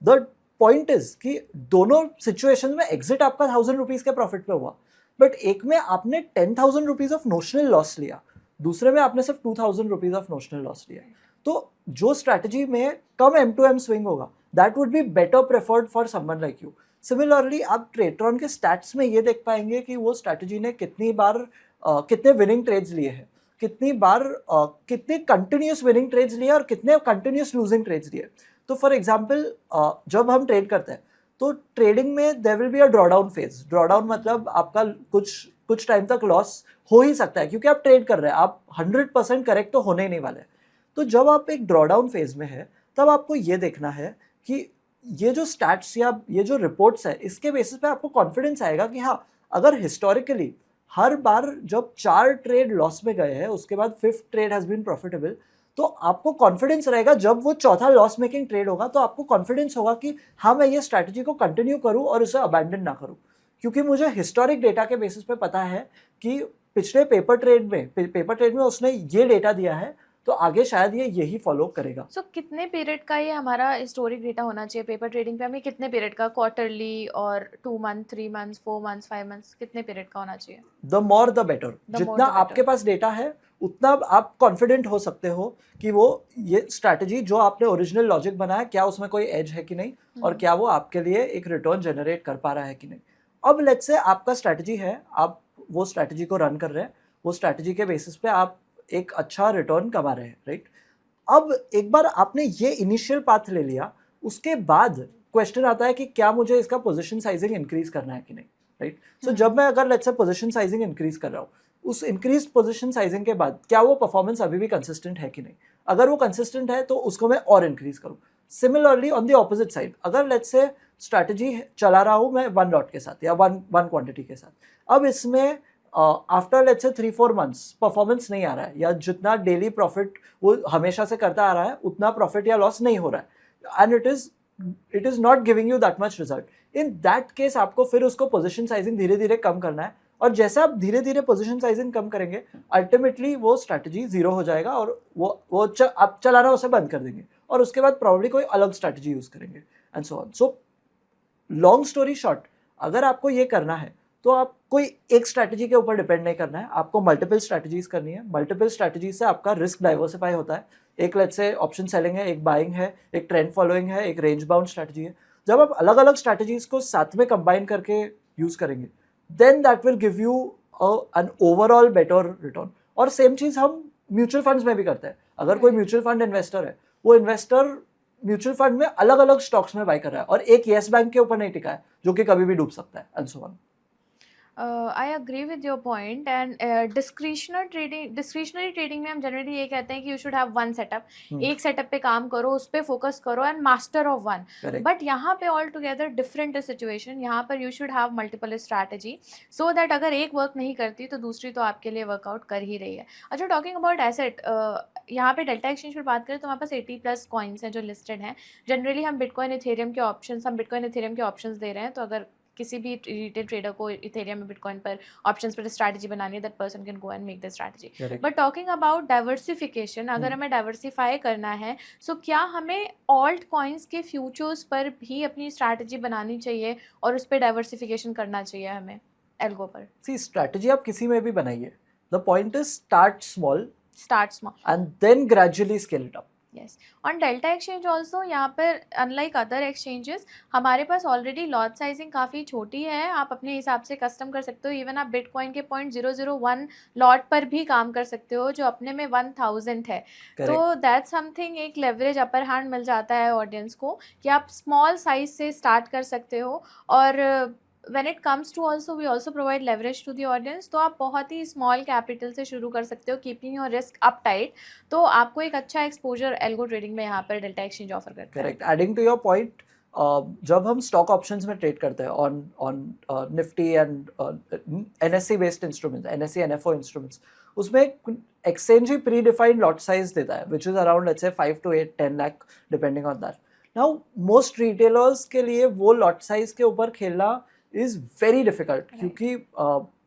द पॉइंट इज कि दोनों सिचुएशन में एग्जिट आपका 1,000 रुपीज के प्रॉफिट पे हुआ, बट एक में आपने 10,000 रुपीज ऑफ नोशनल लॉस लिया, दूसरे में आपने सिर्फ 2,000 रुपीज ऑफ नोशनल लॉस लिया। तो जो स्ट्रैटेजी में कम M2M स्विंग होगा that would be better preferred for someone like you. Similarly आप ट्रेडट्रॉन के स्टैट्स में ये देख पाएंगे कि वो स्ट्रैटेजी ने कितनी बार कितने विनिंग ट्रेड्स लिए हैं, कितनी बार कितने कंटिन्यूस विनिंग ट्रेड्स लिए और कितने कंटिन्यूस लूजिंग ट्रेड्स लिए। तो फॉर एग्जांपल जब हम ट्रेड करते हैं तो ट्रेडिंग में there will be a drawdown phase. Drawdown मतलब आपका कुछ टाइम तक लॉस हो ही सकता है क्योंकि आप ट्रेड कर रहे हैं, आप 100% करेक्ट तो होने ही नहीं वाले। तो जब आप एक ड्रॉडाउन फेज में है तब आपको ये देखना है कि ये जो स्टैट्स या ये जो रिपोर्ट्स है इसके बेसिस पे आपको कॉन्फिडेंस आएगा कि हाँ अगर हिस्टोरिकली हर बार जब 4 ट्रेड लॉस में गए हैं उसके बाद 5th trade has been profitable, तो आपको कॉन्फिडेंस रहेगा जब वो चौथा लॉस मेकिंग ट्रेड होगा तो आपको कॉन्फिडेंस होगा कि हाँ मैं ये स्ट्रैटेजी को कंटिन्यू करूँ और उसे अबैंडन ना करूँ, क्योंकि मुझे हिस्टोरिक डेटा के बेसिस पे पता है कि पिछले पेपर ट्रेड में उसने ये डेटा दिया है तो आगे शायद ये यही फॉलो करेगा। सो कितने पीरियड का ये हमारा हिस्टोरिक डेटा होना चाहिए पेपर ट्रेडिंग पे? हमें कितने पीरियड का, क्वार्टरली और 2 मंथ, 3 मंथ्स, 4 मंथ्स, 5 मंथ्स, कितने पीरियड का होना चाहिए? The more the better. जितना आपके पास डेटा है उतना आप कॉन्फिडेंट हो सकते हो कि वो ये स्ट्रैटेजी जो आपने ओरिजिनल लॉजिक बनाया क्या उसमें कोई एज है कि नहीं और क्या वो आपके लिए एक रिटर्न जनरेट कर पा रहा है कि नहीं। अब लेट्स से आपका स्ट्रैटेजी है, आप वो स्ट्रैटेजी को रन कर रहे हैं, वो स्ट्रैटेजी के बेसिस पे आप एक अच्छा रिटर्न कमा रहे हैं, राइट। अब एक बार आपने ये इनिशियल पाथ ले लिया, उसके बाद क्वेश्चन आता है कि क्या मुझे इसका पोजीशन साइजिंग इंक्रीज करना है कि नहीं, राइट। सो जब मैं अगर लेट्स से पोजीशन साइजिंग इंक्रीज कर रहा हूँ, उस इंक्रीज पोजीशन साइजिंग के बाद क्या वो परफॉर्मेंस अभी भी कंसिस्टेंट है कि नहीं, अगर वो कंसिस्टेंट है तो उसको मैं और इंक्रीज करूँ। Similarly on the opposite side, अगर लेट्स से स्ट्रैटेजी चला रहा हूँ मैं 1 लॉट के साथ या वन क्वांटिटी के साथ, अब इसमें after let's say 3-4 months performance नहीं आ रहा है या जितना डेली प्रॉफिट वो हमेशा से करता आ रहा है उतना प्रॉफिट या लॉस नहीं हो रहा है and it is not giving you that much result, in that case आपको फिर उसको पोजीशन साइजिंग धीरे धीरे कम करना है और जैसे आप धीरे धीरे पोजीशन साइजिंग कम करेंगे अल्टीमेटली वो स्ट्रैटेजी जीरो हो जाएगा और वो आप चलाना उसे बंद कर देंगे और उसके बाद प्रॉब्ली कोई अलग स्ट्रैटेजी यूज करेंगे and so on. So long story short, अगर आपको ये करना है तो आप कोई एक स्ट्रैटेजी के ऊपर डिपेंड नहीं करना है, आपको मल्टीपल स्ट्रैटेजीज करनी है। मल्टीपल स्ट्रैटेजीज से आपका रिस्क डाइवर्सिफाई होता है। एक लेट्स से ऑप्शन सेलिंग है, एक बाइंग है, एक ट्रेंड फॉलोइंग है, एक रेंज बाउंड स्ट्रैटेजी है। जब आप अलग अलग स्ट्रैटेजीज को साथ में कंबाइन करके यूज करेंगे then that will give you an overall better return. और सेम चीज हम म्यूचुअल फंड्स में भी करते हैं। अगर कोई म्यूचुअल फंड इन्वेस्टर है, वो इन्वेस्टर म्यूचुअल फंड में अलग अलग स्टॉक्स में बाय कर रहा है और एक येस बैंक के ऊपर नहीं टिका है जो कि कभी भी डूब सकता है and so on. I agree with your point and discretionary trading में हम जनरली ये कहते हैं कि you should have one setup, एक सेटअप पे काम करो, उस पे फोकस करो and master of one. Correct. But यहाँ पे ऑल टुगेदर डिफरेंट सिचुएशन. यहाँ पर you should have multiple strategy so that अगर एक वर्क नहीं करती तो दूसरी तो आपके लिए वर्कआउट कर ही रही है. अच्छा, टॉकिंग अबाउट एसेट, यहाँ पे डेल्टा एक्सचेंज पर बात करें तो हमारे पास 80+ कॉइन्स हैं जो लिस्टेड हैं. जनरली हम बिटकॉइन इथेरियम के ऑप्शंस दे रहे हैं. तो अगर किसी भी रिटेल ट्रेडर को इथेरियम में बिटकॉइन पर ऑप्शंस पर स्ट्रैटेजी बनानी है, that person can go and make the strategy. Correct. But talking about diversification, अगर हमें डाइवर्सिफाई करना है सो क्या हमें ऑल्ट कॉइन्स के फ्यूचर्स पर भी अपनी स्ट्रैटेजी बनानी चाहिए और उस पर डाइवर्सिफिकेशन करना चाहिए हमें एल्गो पर? सी, स्ट्रैटेजी आप किसी में भी बनाइए. The point is start small and then gradually scale it up. Yes. On delta exchange also, यहाँ पर अनलाइक अदर एक्सचेंजेस हमारे पास ऑलरेडी लॉट साइजिंग काफ़ी छोटी है. आप अपने हिसाब से कस्टम कर सकते हो. इवन आप बिटकॉइन के 0.001 लॉट पर भी काम कर सकते हो जो अपने में 1000 है. तो दैट समथिंग, एक लेवरेज अपर हैंड मिल जाता है ऑडियंस को कि आप स्मॉल साइज से स्टार्ट कर सकते हो. और when it comes to also we also provide leverage to the audience. तो आप बहुत ही स्मॉल कैपिटल से शुरू कर सकते हो, keeping your risk up tight. तो आपको एक अच्छा एक्सपोजर एल्गो ट्रेडिंग में यहाँ पर डेल्टा एक्सचेंज ऑफर करता है. Correct. Adding to your point, जब हम स्टॉक ऑप्शंस में ट्रेड करते हैं on Nifty and NSE based instruments, NSE NFO instruments, उसमें एक्सचेंज ही प्री डिफाइंड लॉट साइज देता है which is around let's say 5 to 10 lakh depending on that. Now most retailers के लिए वो लॉट साइज के ऊपर खेलना इज वेरी डिफिकल्ट,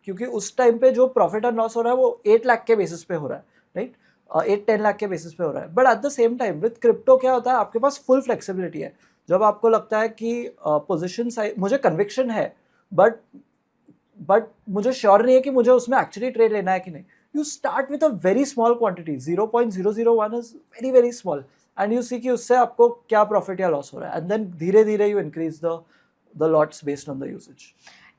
क्योंकि उस टाइम पे जो प्रॉफिट एंड लॉस हो रहा है वो 8 लाख के बेसिस पे हो रहा है, राइट? 8-10 लाख के बेसिस पे हो रहा है. But at the same time with crypto क्या होता है, आपके पास फुल फ्लेक्सिबिलिटी है. जब आपको लगता है कि पोजीशन साइज, मुझे कन्विक्शन है बट मुझे श्योर नहीं है कि मुझे उसमें एक्चुअली ट्रेड लेना है कि नहीं, you start with a very small quantity. 0.001 is very very small and you see कि उससे आपको क्या प्रॉफिट या लॉस हो रहा है, एंड देन धीरे धीरे you increase the lots based on the usage.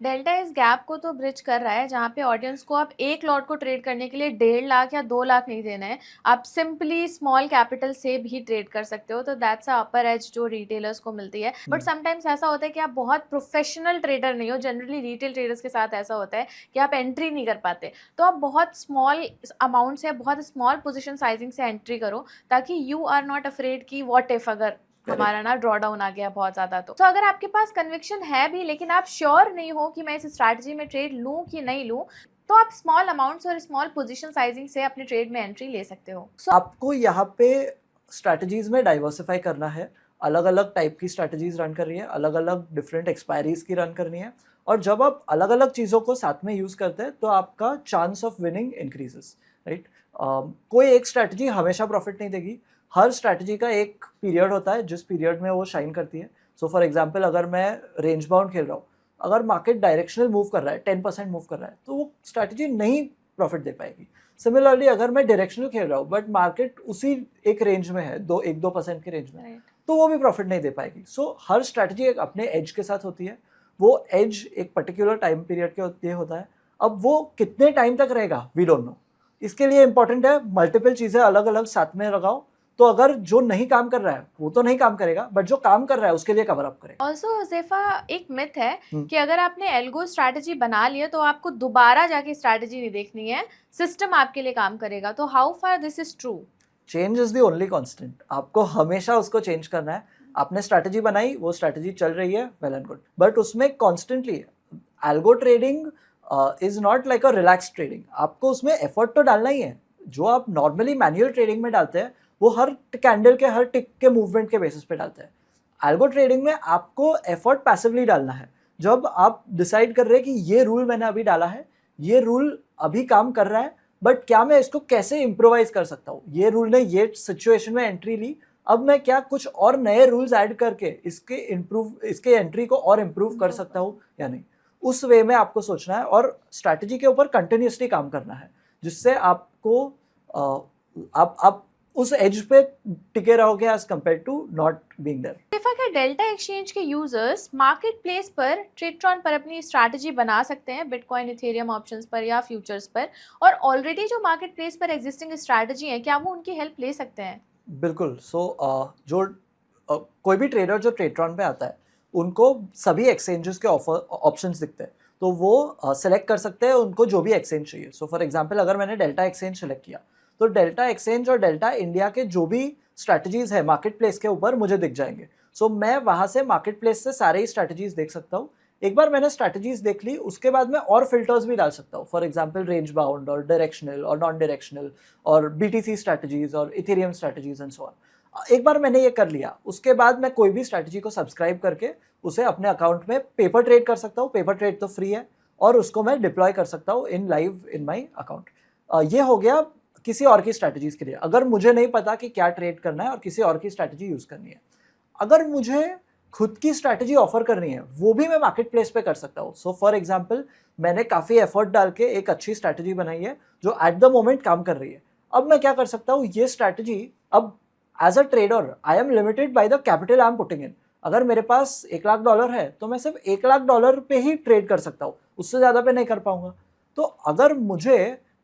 Delta इस गैप को तो ब्रिज कर रहा है जहाँ पे ऑडियंस को आप एक लॉट को ट्रेड करने के लिए 1.5 लाख या 2 लाख नहीं देना है. आप सिंपली स्मॉल कैपिटल से भी ट्रेड कर सकते हो. तो दैट्स अ अपर एज जो रिटेलर्स को मिलती है. बट समटाइम्स ऐसा होता है कि आप बहुत प्रोफेशनल ट्रेडर नहीं हो. जनरली रिटेल ट्रेडर्स के साथ ऐसा होता है कि आप एंट्री नहीं कर पाते. तो आप बहुत स्मॉल अमाउंट से, बहुत स्मॉल पोजिशन साइजिंग से एंट्री करो ताकि यू आर नॉट अफ्रेड कि वॉट इफ अगर हमारा ना ड्रॉ डाउन आ गया बहुत ज़्यादा. तो अगर आपके पास कन्विक्शन है भी लेकिन आप श्योर नहीं हो कि मैं इस स्ट्रैटेजी में ट्रेड लूँ कि नहीं लूँ, तो आप स्मॉल अमाउंट्स और स्मॉल पोजीशन साइजिंग से अपने ट्रेड में एंट्री ले सकते हो. आपको यहाँ पे स्ट्रैटेजीज में डाइवर्सिफाई करना है. अलग अलग टाइप की स्ट्रैटेजीज रन करनी है, अलग अलग डिफरेंट एक्सपायरीज की रन करनी है. और जब आप अलग अलग चीज़ों को साथ में यूज़ करते हैं तो आपका chance of winning increases, right? कोई एक स्ट्रैटेजी हमेशा प्रॉफिट नहीं देगी. हर स्ट्रैटेजी का एक पीरियड होता है जिस पीरियड में वो शाइन करती है. सो फॉर एग्जांपल, अगर मैं रेंज बाउंड खेल रहा हूँ, अगर मार्केट डायरेक्शनल मूव कर रहा है, 10% मूव कर रहा है, तो वो स्ट्रैटेजी नहीं प्रॉफिट दे पाएगी. सिमिलरली अगर मैं डायरेक्शनल खेल रहा हूँ बट मार्केट उसी एक रेंज में है, 1-2% के रेंज में, तो वो भी प्रॉफिट नहीं दे पाएगी. सो हर स्ट्रैटेजी एक अपने एज के साथ होती है. वो एज एक पर्टिकुलर टाइम पीरियड के लिए होता है. अब वो कितने टाइम तक रहेगा, वी डोंट नो. इसके लिए इंपॉर्टेंट है मल्टीपल चीज़ें अलग अलग साथ में लगाओ. तो अगर जो नहीं काम कर रहा है वो तो नहीं काम करेगा, बट जो काम कर रहा है उसके लिए कवर अप करेगा. ऑल्सो हुज़ैफा, एक मिथ है कि अगर आपने एल्गो स्ट्रैटेजी बना लिया तो आपको दोबारा जाके स्ट्रैटेजी नहीं देखनी है, सिस्टम आपके लिए काम करेगा. तो how far this is true? Change is the only constant. आपको हमेशा उसको चेंज करना है. आपने स्ट्रैटेजी बनाई, वो स्ट्रैटेजी चल रही है, वेल एंड गुड, बट उसमें constantly algo trading is not like a relax trading. आपको उसमें एफर्ट तो डालना ही है. जो आप नॉर्मली मैनुअल ट्रेडिंग में डालते हैं वो हर कैंडल के हर टिक के मूवमेंट के बेसिस पे डालते हैं. एल्गो ट्रेडिंग में आपको एफर्ट पैसिवली डालना है. जब आप डिसाइड कर रहे हैं कि ये रूल मैंने अभी डाला है, ये रूल अभी काम कर रहा है, बट क्या मैं इसको कैसे इम्प्रोवाइज कर सकता हूँ. ये रूल ने ये सिचुएशन में एंट्री ली, अब मैं क्या कुछ और नए रूल्स ऐड करके इसके एंट्री को और इम्प्रूव कर सकता हूँ या नहीं. उस वे में आपको सोचना है और स्ट्रैटेजी के ऊपर कंटिन्यूसली काम करना है, जिससे आपको आप उस एज पे टिके रहोगे as compare to not being there. इफा क्या डेल्टा एक्सचेंज के यूजर्स मार्केट प्लेस पर, ट्रेडट्रॉन पर अपनी स्ट्रैटेजी बना सकते हैं बिटकॉइन इथेरियम ऑप्शंस पर या फ्यूचर्स पर, और ऑलरेडी जो मार्केट प्लेस पर एग्जिस्टिंग स्ट्रैटेजी है क्या वो उनकी हेल्प ले सकते हैं? बिल्कुल. सो जो कोई भी ट्रेडर जो ट्रेडट्रॉन पे आता है उनको सभी एक्सचेंजेस के ऑप्शंस दिखते हैं. तो वो सेलेक्ट कर सकते हैं उनको जो भी एक्सचेंज चाहिए। सो फॉर एग्जांपल अगर मैंने डेल्टा एक्सचेंज सेलेक्ट किया तो डेल्टा एक्सचेंज और डेल्टा इंडिया के जो भी स्ट्रैटेजीज है मार्केट प्लेस के ऊपर मुझे दिख जाएंगे। सो मैं वहाँ से मार्केट प्लेस से सारे ही स्ट्रैटेजीज देख सकता हूँ। एक बार मैंने स्ट्रैटेजीज देख ली उसके बाद मैं और फिल्टर्स भी डाल सकता हूँ, फॉर एग्जांपल रेंज बाउंड और डायरेक्शनल और नॉन डायरेक्शनल और बीटीसी स्ट्रैटेजीज और Ethereum strategies and so on. एक बार मैंने ये कर लिया उसके बाद मैं कोई भी स्ट्रैटेजी को सब्सक्राइब करके उसे अपने अकाउंट में पेपर ट्रेड कर सकता हूँ। पेपर ट्रेड तो फ्री है और उसको मैं डिप्लॉय कर सकता हूँ इन लाइव इन माई अकाउंट। ये हो गया किसी और की स्ट्रैटेजीज के लिए, अगर मुझे नहीं पता कि क्या ट्रेड करना है और किसी और की स्ट्रैटेजी यूज करनी है। अगर मुझे खुद की स्ट्रैटेजी ऑफर करनी है वो भी मैं मार्केट प्लेस पे कर सकता हूँ। सो फॉर एग्जाम्पल मैंने काफ़ी एफर्ट डाल के एक अच्छी स्ट्रैटेजी बनाई है जो एट द मोमेंट काम कर रही है। अब मैं क्या कर सकता हूँ, ये स्ट्रैटेजी अब as a trader I am limited by the capital I am putting in. अगर मेरे पास $1,00,000 है तो मैं सिर्फ $1,00,000 पे ही ट्रेड कर सकता हूँ, उससे ज़्यादा पे नहीं कर पाऊंगा। तो अगर मुझे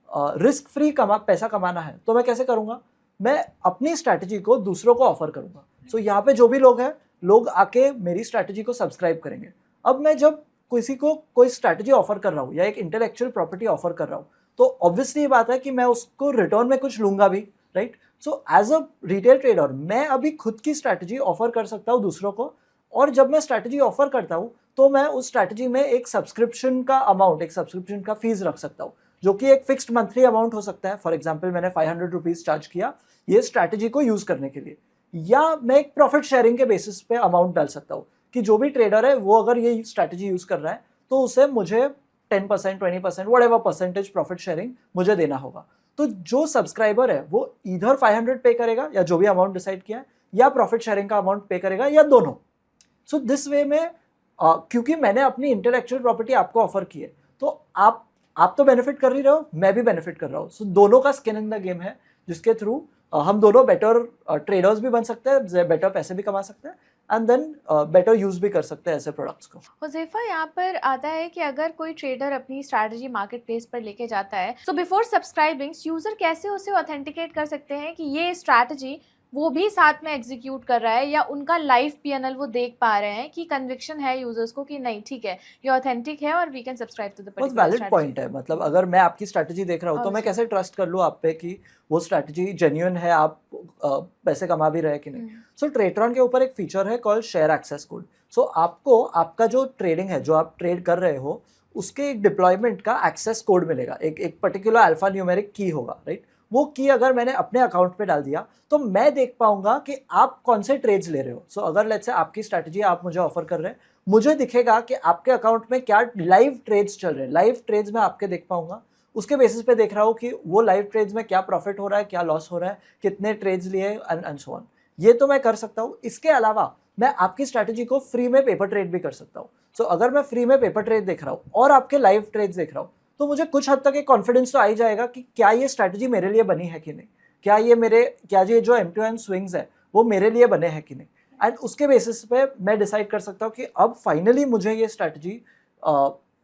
रिस्क फ्री पैसा कमाना है तो मैं कैसे करूँगा, मैं अपनी स्ट्रैटेजी को दूसरों को ऑफर करूँगा। सो यहाँ पे जो भी लोग हैं लोग आके मेरी स्ट्रैटेजी को सब्सक्राइब करेंगे। अब मैं जब किसी को कोई स्ट्रैटेजी ऑफर कर रहा हूँ या एक इंटेलेक्चुअल प्रॉपर्टी ऑफर कर रहा हूँ तो ऑब्वियसली ये बात है कि मैं उसको रिटर्न में कुछ लूंगा भी, right. So as a retail trader मैं अभी खुद की स्ट्रैटेजी ऑफर कर सकता हूँ दूसरों को, और जब मैं स्ट्रैटेजी ऑफर करता हूँ तो मैं उस स्ट्रैटेजी में एक सब्सक्रिप्शन का अमाउंट, एक सब्सक्रिप्शन का फीस रख सकता हूँ जो कि एक फिक्स्ड मंथली अमाउंट हो सकता है। फॉर एग्जाम्पल मैंने 500 रुपीज चार्ज किया ये स्ट्रैटेजी को यूज करने के लिए, या मैं एक प्रॉफिट शेयरिंग के बेसिस पे अमाउंट डाल सकता हूँ कि जो भी ट्रेडर है वो अगर ये स्ट्रैटेजी यूज कर रहा है तो उसे मुझे 10%, 20%, व्हाटएवर परसेंटेज प्रॉफिट शेयरिंग मुझे देना होगा। तो जो सब्सक्राइबर है वो इधर 500 पे करेगा या जो भी अमाउंट डिसाइड किया है, या प्रॉफिट शेयरिंग का अमाउंट पे करेगा, या दोनों। सो दिस वे में क्योंकि मैंने अपनी इंटेलेक्चुअल प्रॉपर्टी आपको ऑफर की है तो आप तो बेनिफिट कर ही रहे हो, मैं भी बेनिफिट कर रहा हूँ। सो दोनों का स्किन इन द गेम है जिसके थ्रू हम दोनों बेटर ट्रेडर्स भी बन सकते हैं, बेटर पैसे भी कमा सकते हैं एंड देन बेटर यूज भी कर सकते हैं ऐसे प्रोडक्ट्स को। हुज़ैफा, यहाँ पर आता है कि अगर कोई ट्रेडर अपनी स्ट्रैटेजी मार्केट प्लेस पर लेके जाता है तो बिफोर सब्सक्राइबिंग यूजर कैसे उसे ऑथेंटिकेट कर सकते हैं कि ये स्ट्रैटेजी वो भी साथ में एग्जीक्यूट कर रहा है, या उनका लाइव पीएनएल वो देख पा रहे हैं कि कन्विक्शन है यूजर्स को कि नहीं ठीक है ये ऑथेंटिक है और we can subscribe to the बहुत पर्टिकुलर वैलिड पॉइंट है। मतलब अगर मैं आपकी स्ट्रैटेजी देख रहा हूँ तो मैं कैसे ट्रस्ट कर लूँ आप पे कि वो स्ट्रैटेजी जेन्युइन है, आप पैसे कमा भी रहे कि नहीं। सो ट्रेट्रॉन के ऊपर एक फीचर है कॉल्ड शेयर एक्सेस कोड। सो आपको आपका जो ट्रेडिंग है, जो आप ट्रेड कर रहे हो, उसके एक डिप्लॉयमेंट का एक्सेस कोड मिलेगा, एक पर्टिकुलर अल्फा न्यूमेरिक की होगा, राइट। वो की अगर मैंने अपने अकाउंट पे डाल दिया तो मैं देख पाऊंगा कि आप कौन से ट्रेड्स ले रहे हो। सो अगर लेट्स से आपकी स्ट्रैटेजी आप मुझे ऑफर कर रहे हैं, मुझे दिखेगा कि आपके अकाउंट में क्या लाइव ट्रेड्स चल रहे हैं, लाइव ट्रेड्स मैं आपके देख पाऊंगा। उसके बेसिस पे देख रहा हूँ कि वो लाइव ट्रेड्स में क्या प्रॉफिट हो रहा है, क्या लॉस हो रहा है, कितने ट्रेड्स लिए एंड सो ऑन। ये तो मैं कर सकता हूँ। इसके अलावा मैं आपकी स्ट्रैटेजी को फ्री में पेपर ट्रेड भी कर सकता हूँ। सो अगर मैं फ्री में पेपर ट्रेड देख रहा हूँ और आपके लाइव ट्रेड्स देख रहा हूँ तो मुझे कुछ हद तक एक कॉन्फिडेंस तो आ ही जाएगा कि क्या ये स्ट्रैटेजी मेरे लिए बनी है कि नहीं, क्या ये जो M2M स्विंग्स है वो मेरे लिए बने हैं कि नहीं। एंड उसके बेसिस पे मैं डिसाइड कर सकता हूँ कि अब फाइनली मुझे ये स्ट्रैटेजी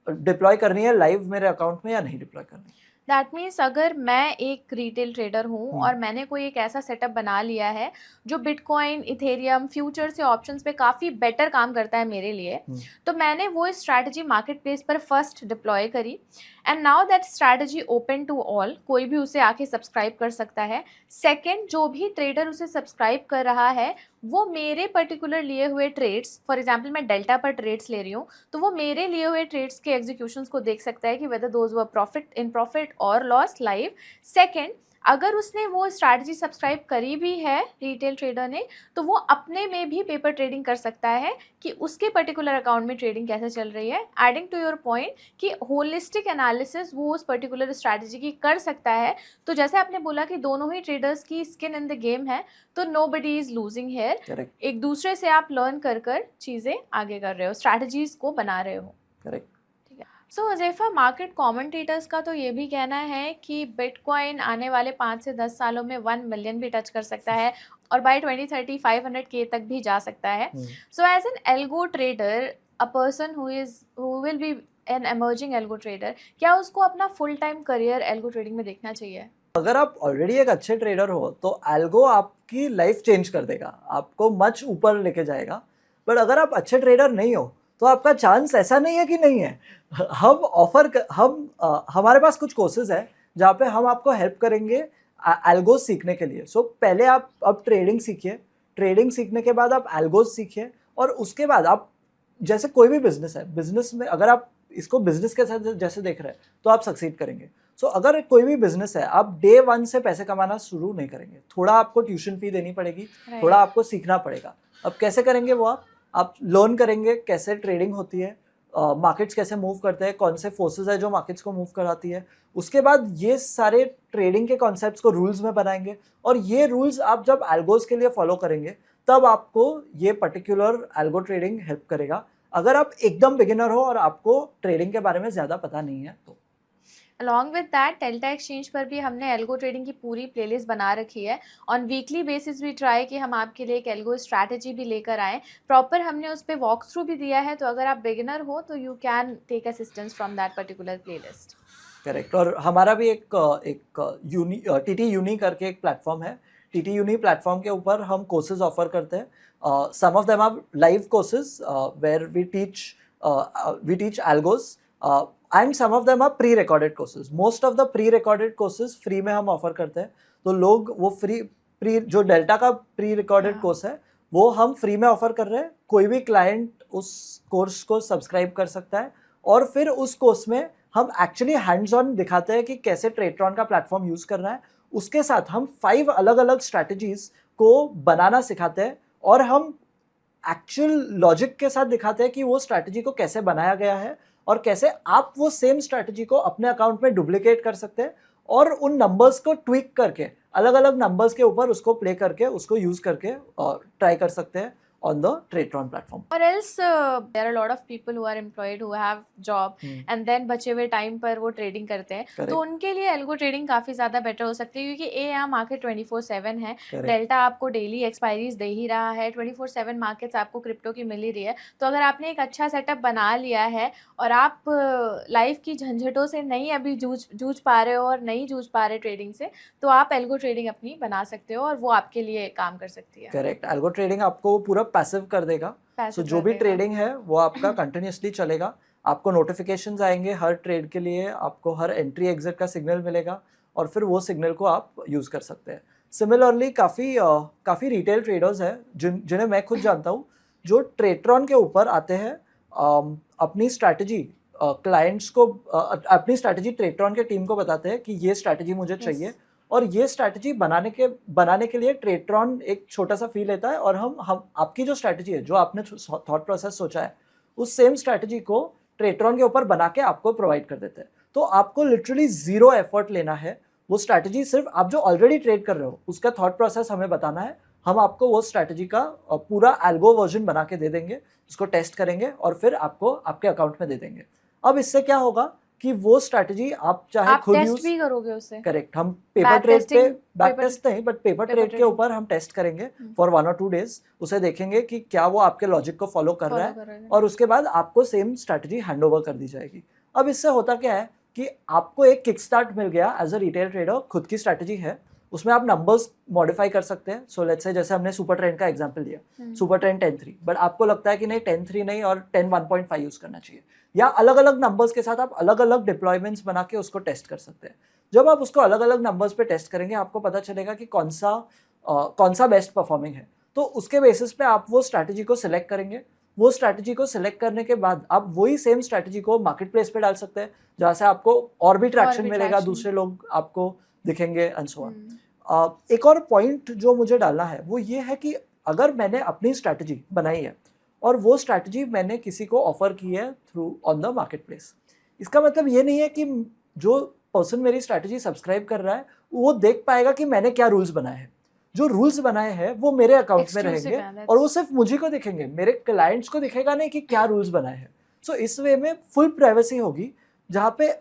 डिप्लॉय करनी है लाइव मेरे अकाउंट में या नहीं डिप्लॉय करनी है। दैट मीन्स अगर मैं एक रिटेल ट्रेडर हूँ और मैंने कोई एक ऐसा सेटअप बना लिया है जो बिटकॉइन, इथेरियम, फ्यूचर्स या ऑप्शंस पे काफ़ी बेटर काम करता है मेरे लिए, तो मैंने वो स्ट्रैटेजी मार्केट प्लेस पर फर्स्ट डिप्लॉय करी and now that strategy open to all, कोई भी उसे आके सब्सक्राइब कर सकता है। सेकेंड, जो भी ट्रेडर उसे सब्सक्राइब कर रहा है वो मेरे पर्टिकुलर लिए हुए ट्रेड्स, फॉर एग्जाम्पल मैं डेल्टा पर ट्रेड्स ले रही हूँ तो वो मेरे लिए हुए ट्रेड्स के एग्जीक्यूशंस को देख सकता है कि वेदर दोज वर प्रॉफिट और लॉस लाइव। सेकेंड, अगर उसने वो स्ट्रैटेजी सब्सक्राइब करी भी है रिटेल ट्रेडर ने तो वो अपने में भी पेपर ट्रेडिंग कर सकता है कि उसके पर्टिकुलर अकाउंट में ट्रेडिंग कैसे चल रही है। एडिंग टू योर पॉइंट कि होलिस्टिक एनालिसिस वो उस पर्टिकुलर स्ट्रैटेजी की कर सकता है। तो जैसे आपने बोला कि दोनों ही ट्रेडर्स की स्किन इन द गेम है तो नोबडी इज लूजिंग हेयर। एक दूसरे से आप लर्न कर चीज़ें आगे कर रहे हो, स्ट्रैटेजीज को बना रहे हो। करेक्ट। सो हुज़ैफा, मार्केट कमेंटेटर्स का तो ये भी कहना है कि बिटकॉइन आने वाले 5 से 10 सालों में 1 मिलियन भी टच कर सकता है और बाय 2030 500K तक भी जा सकता है। So as an algo trader, a person who will be an emerging algo trader, क्या उसको अपना full time career algo trading में देखना चाहिए? अगर आप ऑलरेडी एक अच्छे ट्रेडर हो तो एल्गो आपकी लाइफ चेंज कर देगा, आपको मच ऊपर लेके जाएगा। बट अगर आप अच्छे ट्रेडर नहीं हो तो आपका चांस ऐसा नहीं है कि नहीं है। हमारे पास कुछ कोर्सेज है जहाँ पे हम आपको हेल्प करेंगे एल्गोस सीखने के लिए। सो पहले आप अब ट्रेडिंग सीखिए, ट्रेडिंग सीखने के बाद आप एल्गोस सीखिए, और उसके बाद आप, जैसे कोई भी बिजनेस है, बिजनेस में अगर आप इसको बिजनेस के साथ जैसे देख रहे हैं तो आप सक्सीड करेंगे। सो अगर कोई भी बिजनेस है, आप डे 1 से पैसे कमाना शुरू नहीं करेंगे, थोड़ा आपको ट्यूशन फी देनी पड़ेगी, थोड़ा आपको सीखना पड़ेगा। अब कैसे करेंगे वो आप लर्न करेंगे कैसे ट्रेडिंग होती है, मार्केट्स कैसे मूव करते हैं, कौन से फोर्सेस है जो मार्केट्स को मूव कराती है। उसके बाद ये सारे ट्रेडिंग के कॉन्सेप्ट्स को रूल्स में बनाएंगे, और ये रूल्स आप जब एल्गोस के लिए फॉलो करेंगे तब आपको ये पर्टिकुलर एल्गो ट्रेडिंग हेल्प करेगा। अगर आप एकदम बिगिनर हो और आपको ट्रेडिंग के बारे में ज़्यादा पता नहीं है तो। Along with that delta exchange पर भी हमने एल्गो ट्रेडिंग की पूरी प्लेलिस्ट बना रखी है। ऑन वीकली बेसिस भी ट्राई कि हम आपके लिए एक एल्गो स्ट्रैटेजी भी लेकर आएँ। प्रॉपर हमने उस पर वॉक थ्रू भी दिया है, तो अगर आप बिगिनर हो तो you can take assistance from that particular playlist. Correct. और हमारा भी एक टीटी यूनी करके एक प्लेटफॉर्म है। टीटी यूनी प्लेटफॉर्म के ऊपर हम कोर्सेज ऑफर करते हैं। Some of them are live courses where we teach algos, and some of them are pre recorded courses. Most of the pre recorded courses free में हम offer करते हैं, तो लोग वो प्री जो डेल्टा का प्री रिकॉर्डेड कोर्स है वो हम फ्री में ऑफर कर रहे हैं। कोई भी क्लाइंट उस कोर्स को सब्सक्राइब कर सकता है, और फिर उस कोर्स में हम एक्चुअली हैंड्स ऑन दिखाते हैं कि कैसे ट्रेडट्रॉन का प्लेटफॉर्म यूज़ करना है। उसके साथ हम 5 अलग अलग स्ट्रैटेजीज को बनाना सिखाते हैं, और हम एक्चुअल लॉजिक के साथ दिखाते हैं कि वो स्ट्रैटेजी को कैसे बनाया गया है, और कैसे आप वो सेम स्ट्रैटेजी को अपने अकाउंट में डुप्लीकेट कर सकते हैं, और उन नंबर्स को ट्विक करके अलग अलग नंबर्स के ऊपर उसको प्ले करके उसको यूज़ करके ट्राई कर सकते हैं on the TradeTron platform. Or else there are a lot of people who are employed who have job and then बचे हुए टाइम पर वो ट्रेडिंग करते हैं। Correct. तो उनके लिए एल्गो ट्रेडिंग काफ़ी ज़्यादा बेटर हो सकती है, क्योंकि यहाँ मार्केट 24/7 है। Correct. डेल्टा आपको डेली एक्सपायरीज दे ही रहा है, 24/7 मार्केट्स आपको क्रिप्टो की मिल ही रही है। तो अगर आपने एक अच्छा सेटअप बना लिया है और आप लाइफ की झंझटों से नहीं अभी जूझ पा रहे हो और नहीं जूझ पा रहे ट्रेडिंग से, तो आप एल्गो ट्रेडिंग अपनी बना सकते हो और वो आपके लिए काम कर सकती है। करेक्ट। एल्गो ट्रेडिंग आपको पूरा पैसिव कर देगा। सो जो भी ट्रेडिंग है वो आपका कंटिन्यूसली चलेगा। आपको नोटिफिकेशंस आएंगे हर ट्रेड के लिए, आपको हर एंट्री एग्जिट का सिग्नल मिलेगा, और फिर वो सिग्नल को आप यूज़ कर सकते हैं। सिमिलरली काफ़ी रिटेल ट्रेडर्स हैं जिन्हें मैं खुद जानता हूँ, जो ट्रेडट्रॉन के ऊपर आते हैं, अपनी स्ट्रैटेजी क्लाइंट्स को अपनी स्ट्रैटेजी ट्रेडट्रॉन के टीम को बताते हैं कि ये स्ट्रैटेजी मुझे चाहिए, और ये स्ट्रैटेजी बनाने के लिए ट्रेडट्रॉन एक छोटा सा फी लेता है, और हम आपकी जो स्ट्रैटेजी है, जो आपने थॉट प्रोसेस सोचा है, उस सेम स्ट्रैटेजी को ट्रेडट्रॉन के ऊपर बना के आपको प्रोवाइड कर देते हैं। तो आपको लिटरली 0 एफर्ट लेना है। वो स्ट्रैटेजी सिर्फ आप जो ऑलरेडी ट्रेड कर रहे हो उसका थॉट प्रोसेस हमें बताना है, हम आपको वो स्ट्रैटेजी का पूरा एल्गो वर्जन बना के दे देंगे, उसको टेस्ट करेंगे और फिर आपको आपके अकाउंट में दे देंगे। अब इससे क्या होगा कि वो स्ट्रैटेजी आप चाहे खुद टेस्ट भी करोगे उससे। करेक्ट। हम पेपर ट्रेड पे बैक टेस्ट नहीं, बट पेपर ट्रेड के ऊपर हम टेस्ट करेंगे फॉर 1 और 2 डेज। उसे देखेंगे कि क्या वो आपके लॉजिक को फॉलो कर रहा है, और उसके बाद आपको सेम स्ट्रैटेजी हैंड ओवर कर दी जाएगी। अब इससे होता क्या है कि आपको एक किक स्टार्ट मिल गया एज अ रिटेल ट्रेडर। खुद की स्ट्रैटेजी है, उसमें आप नंबर्स मॉडिफाई कर सकते हैं। सो लेट्स से जैसे हमने सुपर ट्रेंड का एग्जांपल लिया, सुपर ट्रेंड 10-3, बट आपको लगता है कि नहीं 10-3 नहीं और 10-1.5 यूज करना चाहिए, या अलग अलग नंबर्स के साथ आप अलग अलग डिप्लॉयमेंट्स बना के उसको टेस्ट कर सकते हैं। जब आप उसको अलग अलग नंबर्स पे टेस्ट करेंगे, आपको पता चलेगा कि कौन सा बेस्ट परफॉर्मिंग है। तो उसके बेसिस पे आप वो स्ट्रैटेजी को सिलेक्ट करेंगे। वो स्ट्रैटेजी को सिलेक्ट करने के बाद आप वही सेम स्ट्रैटेजी को मार्केट प्लेस पे डाल सकते हैं, जहाँ से आपको और भी ट्रैक्शन मिलेगा, दूसरे लोग आपको दिखेंगे एंड सो ऑन। एक और पॉइंट जो मुझे डालना है वो ये है कि अगर मैंने अपनी स्ट्रैटेजी बनाई है और वो स्ट्रैटेजी मैंने किसी को ऑफर की है through on the market place, इसका मतलब ये नहीं है कि जो पर्सन मेरी स्ट्रैटेजी सब्सक्राइब कर रहा है वो देख पाएगा कि मैंने क्या रूल्स बनाए हैं। जो रूल्स बनाए हैं वो मेरे अकाउंट में रहेंगे, और वो सिर्फ मुझे को दिखेंगे, मेरे क्लाइंट्स को दिखेगा नहीं कि क्या रूल्स बनाए हैं। सो इस वे में फुल प्राइवेसी होगी, जहाँ पे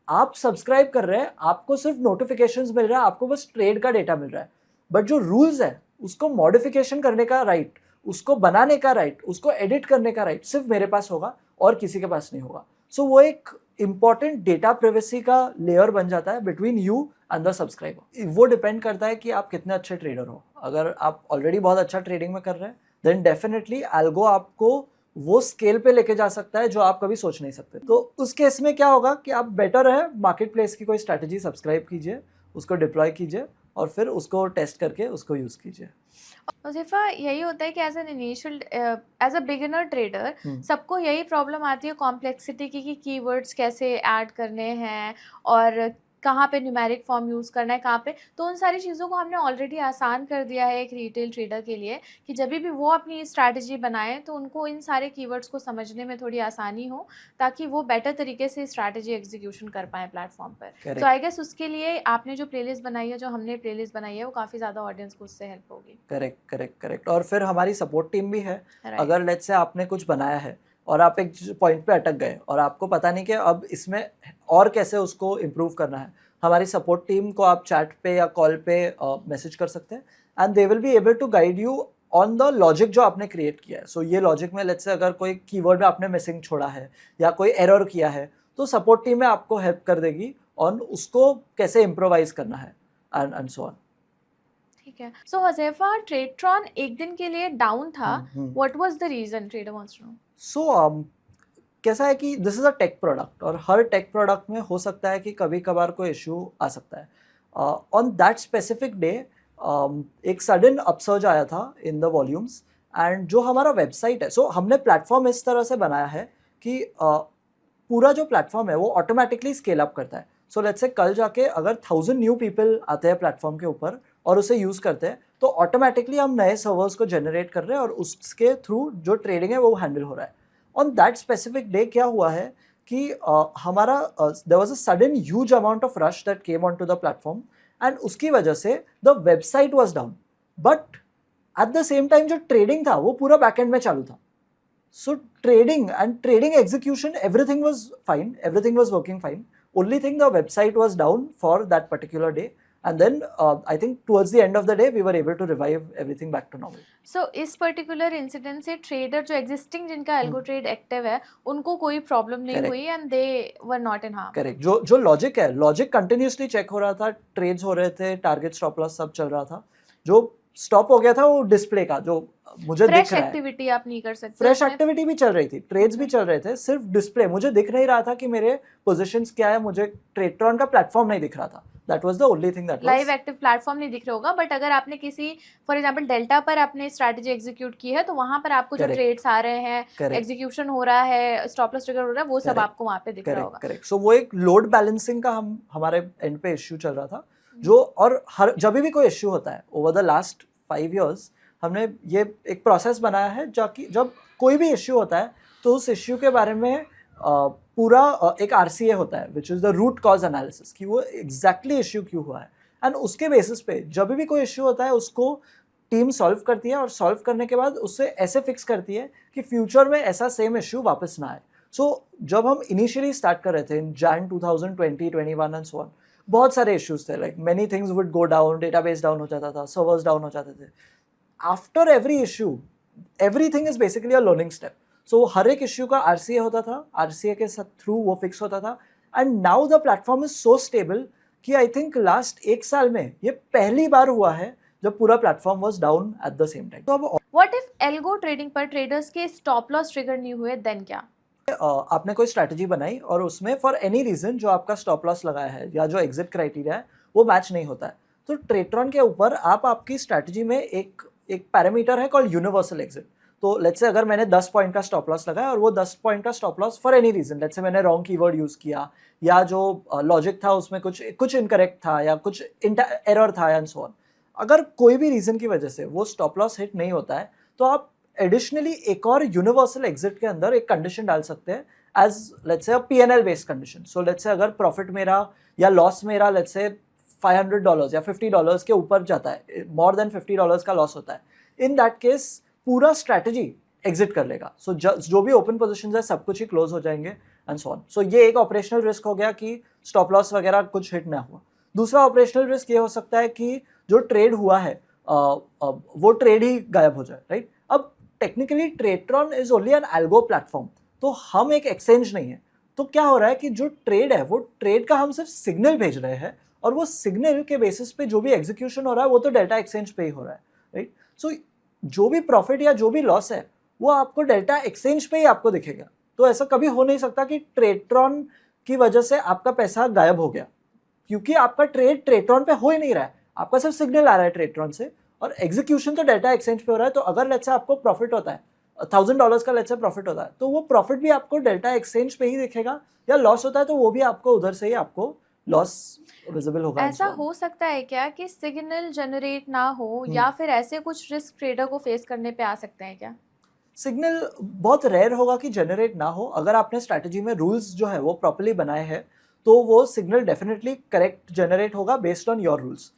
आप सब्सक्राइब कर रहे हैं, आपको सिर्फ नोटिफिकेशंस मिल रहा है, आपको बस ट्रेड का डेटा मिल रहा है, बट जो रूल्स है उसको मॉडिफिकेशन करने का राइट, उसको बनाने का राइट, उसको एडिट करने का राइट सिर्फ मेरे पास होगा और किसी के पास नहीं होगा। सो वो एक इंपॉर्टेंट डेटा प्राइवेसी का लेयर बन जाता है between you and the subscriber. वो डिपेंड करता है कि आप कितने अच्छे ट्रेडर हो। अगर आप ऑलरेडी बहुत अच्छा ट्रेडिंग में कर रहे हैं, देन डेफिनेटली एल्गो आपको वो स्केल पे लेके जा सकता है जो आप कभी सोच नहीं सकते। तो उस केस में क्या होगा कि आप बेटर है मार्केट प्लेस की कोई स्ट्रैटेजी सब्सक्राइब कीजिए, उसको डिप्लॉय कीजिए और फिर उसको टेस्ट करके उसको यूज़ कीजिए। मुज़फ़्फ़ा, यही होता है कि एज अ बिगिनर ट्रेडर सबको यही प्रॉब्लम आती है कॉम्प्लेक्सिटी की कि कीवर्ड्स कैसे ऐड करने हैं और कहाँ पे न्यूमेरिक फॉर्म यूज़ करना है, कहाँ पे, तो उन सारी चीज़ों को हमने ऑलरेडी आसान कर दिया है एक रिटेल ट्रेडर के लिए कि जब भी वो अपनी स्ट्रैटेजी बनाएं तो उनको इन सारे कीवर्ड्स को समझने में थोड़ी आसानी हो, ताकि वो बेटर तरीके से स्ट्रैटेजी एग्जीक्यूशन कर पाएँ प्लेटफॉर्म पर। तो करेक्ट आई गेस उसके लिए आपने जो प्लेलिस्ट बनाई है, जो हमने प्लेलिस्ट बनाई है, वो काफ़ी ज़्यादा ऑडियंस को उससे हेल्प होगी। Correct correct correct. और फिर हमारी सपोर्ट टीम भी है। राइट। अगर लेट्स से आपने कुछ बनाया है और आप एक पॉइंट पे अटक गए और आपको पता नहीं कि अब इसमें और कैसे उसको इम्प्रूव करना है, हमारी सपोर्ट टीम को आप चैट पे या कॉल पे मैसेज कर सकते हैं and they will be able to guide you on the logic जो आपने क्रिएट किया है। सो ये लॉजिक में लेट्स से अगर कोई कीवर्ड में आपने मिसिंग छोड़ा है या कोई एरर किया है तो सपोर्ट टीम में आपको हेल्प कर देगी ऑन उसको कैसे इम्प्रोवाइज करना है एंड सो ऑन। ठीक है। सो हज़ैफ़ा, ट्रेडट्रॉन एक दिन के लिए डाउन था। What was the reason? Trader wants to know. So कैसा है कि this is a tech product और हर टेक प्रोडक्ट में हो सकता है कि कभी कभार कोई इशू आ सकता है। ऑन दैट स्पेसिफिक डे एक सडन अपसर्ज आया था इन द वॉल्यूम्स एंड जो हमारा वेबसाइट है, सो हमने प्लेटफॉर्म इस तरह से बनाया है कि पूरा जो प्लेटफॉर्म है वो ऑटोमेटिकली स्केल अप करता है। सो लेट्स से कल जाके अगर 1000 न्यू पीपल आते हैं प्लेटफॉर्म के ऊपर और उसे यूज़ करते हैं तो ऑटोमेटिकली हम नए सर्वर्स को जनरेट कर रहे हैं और उसके थ्रू जो ट्रेडिंग है वो हैंडल हो रहा है। ऑन दैट स्पेसिफिक डे क्या हुआ है कि हमारा there was a sudden huge amount of rush that came on to the platform and उसकी वजह से the website was down, but at the same time जो ट्रेडिंग था वो पूरा बैकएंड में चालू था। So trading execution, everything was fine, everything was working fine. Only thing, the website was down for that particular day, and then I think towards the end of the day we were able to revive everything back to normal. सो इस particular incident से trader जो existing जिनका algo trade active है, उनको कोई problem नहीं Correct. हुई and they were not in harm. Correct. जो लॉजिक है, लॉजिक कंटिन्यूसली चेक हो रहा था, ट्रेड्स हो रहे थे, टारगेट स्टॉप लॉस सब चल रहा था। जो स्टॉप हो गया था वो डिस्प्ले का जो मुझे दिख फ्रेश रहा है, एक्टिविटी आप नहीं कर सकते। फ्रेश उसमें एक्टिविटी भी चल रही थी, ट्रेड्स भी चल रहे थे, सिर्फ डिस्प्ले मुझे दिख नहीं रहा था कि मेरे पोजीशंस क्या है, मुझे ट्रेडट्रॉन का प्लेटफॉर्म नहीं दिख रहा था। That was the only thing that live active platform नहीं दिख रहा होगा, बट अगर आपने किसी फॉर एग्जांपल डेल्टा पर आपने स्ट्रैटेजी एग्जीक्यूट की है तो वहां पर आपको जो Correct. ट्रेड्स आ रहे हैं, Correct. एग्जीक्यूशन हो रहा है, स्टॉप लॉस ट्रिगर हो रहा है, वो सब Correct. आपको वहां पे दिख रहा होगा। करेक्ट। सो वो एक लोड बैलेंसिंग का हमारे एंड पे इश्यू चल रहा था जो, और हर जब भी कोई इश्यू होता है ओवर द लास्ट 5 years हमने ये एक प्रोसेस बनाया है जब कोई भी इश्यू होता है तो उस इश्यू के बारे में पूरा एक RCA होता है which is the root cause analysis कि वो एग्जैक्टली इश्यू क्यों हुआ है, एंड उसके बेसिस पे जब भी कोई इश्यू होता है उसको टीम सॉल्व करती है और सॉल्व करने के बाद उससे ऐसे फिक्स करती है कि फ्यूचर में ऐसा सेम इश्यू वापस ना आए। सो जब हम इनिशियली स्टार्ट कर रहे थे in Jan 2020, 21 and so on, बहुत सारे इश्यूज थे, like many things would go down, database down हो जाता था, सर्वर्स डाउन हो जाते थे। After every issue everything is basically a learning step. So हर एक इश्यू का RCA होता था, RCA के थ्रू वो फिक्स होता था, and now the platform is so stable कि आई थिंक लास्ट 1 साल में ये पहली बार हुआ है जब पूरा platform was down eight the same time. तो अब व्हाट इफ एल्गो ट्रेडिंग पर ट्रेडर्स के स्टॉप लॉस ट्रिगर नहीं हुए, देन क्या? आपने कोई स्ट्रैटेजी बनाई और उसमें फॉर एनी रीजन जो आपका स्टॉप लॉस लगाया है या जो एग्जिट क्राइटेरिया है वो मैच नहीं होता है, तो ट्रेडट्रॉन के ऊपर आप आपकी स्ट्रैटेजी में एक पैरामीटर है कॉल्ड यूनिवर्सल एग्जिट। तो लेट्स से अगर मैंने 10 पॉइंट का स्टॉप लॉस लगाया और वो 10 पॉइंट का stop loss for any reason, let's say मैंने रॉन्ग कीवर्ड यूज़ किया या जो लॉजिक था उसमें कुछ इनकरेक्ट था या कुछ एरर था एंड सो ऑन, अगर कोई भी रीज़न की वजह से वो स्टॉप लॉस हिट नहीं होता है तो आप एडिशनली एक और यूनिवर्सल एग्जिट के अंदर एक कंडीशन डाल सकते हैं as let's say P&L based condition. So let's say अगर प्रॉफिट मेरा या लॉस मेरा लेट्स से $500 या $50 के ऊपर जाता है, मोर देन $50 का लॉस होता है, इन दैट केस पूरा स्ट्रैटेजी एग्जिट कर लेगा। सो जो भी ओपन पोजीशंस है सब कुछ ही क्लोज हो जाएंगे एंड सो ऑन। सो ये एक ऑपरेशनल रिस्क हो गया कि स्टॉप लॉस वगैरह कुछ हिट ना हुआ। दूसरा ऑपरेशनल रिस्क ये हो सकता है कि जो ट्रेड हुआ है वो ट्रेड ही गायब हो जाए, राइट? अब technically Tradetron is only an algo platform, तो हम एक एक्सचेंज नहीं है। तो क्या हो रहा है कि जो ट्रेड है वो ट्रेड का हम सिर्फ सिग्नल भेज रहे हैं और वो सिग्नल के बेसिस पे जो भी एग्जीक्यूशन हो रहा है वो तो डेल्टा एक्सचेंज पे ही हो रहा है, राइट? सो जो भी प्रॉफिट या जो भी लॉस है वो आपको डेल्टा एक्सचेंज पे ही आपको दिखेगा। तो ऐसा कभी हो नहीं सकता कि ट्रेड्रॉन की वजह से आपका पैसा गायब हो गया, क्योंकि आपका ट्रेड ट्रेड्रॉन पे हो ही नहीं रहा है, आपका सिर्फ सिग्नल आ रहा है ट्रेड्रॉन से और एग्जीक्यूशन तो डेल्टा एक्सचेंज पे हो रहा है। तो अगर लेट्स से आपको प्रॉफिट होता है $1000 का, लेट्स से प्रॉफिट होता है, तो वो प्रॉफिट भी आपको डेल्टा एक्सचेंज पे ही दिखेगा, या लॉस होता है तो वो भी आपको उधर से ही आपको लॉस विजिबल होगा। ऐसा हो सकता है क्या कि सिग्नल जनरेट ना हो या फिर ऐसे कुछ रिस्क ट्रेडर को फेस करने पे आ सकते हैं क्या? सिग्नल बहुत रेयर होगा कि जनरेट ना हो। अगर आपने स्ट्रैटेजी में रूल्स जो है वो प्रॉपर्ली बनाए हैं तो वो सिग्नल डेफिनेटली करेक्ट जनरेट होगा बेस्ड ऑन योर रूल्स।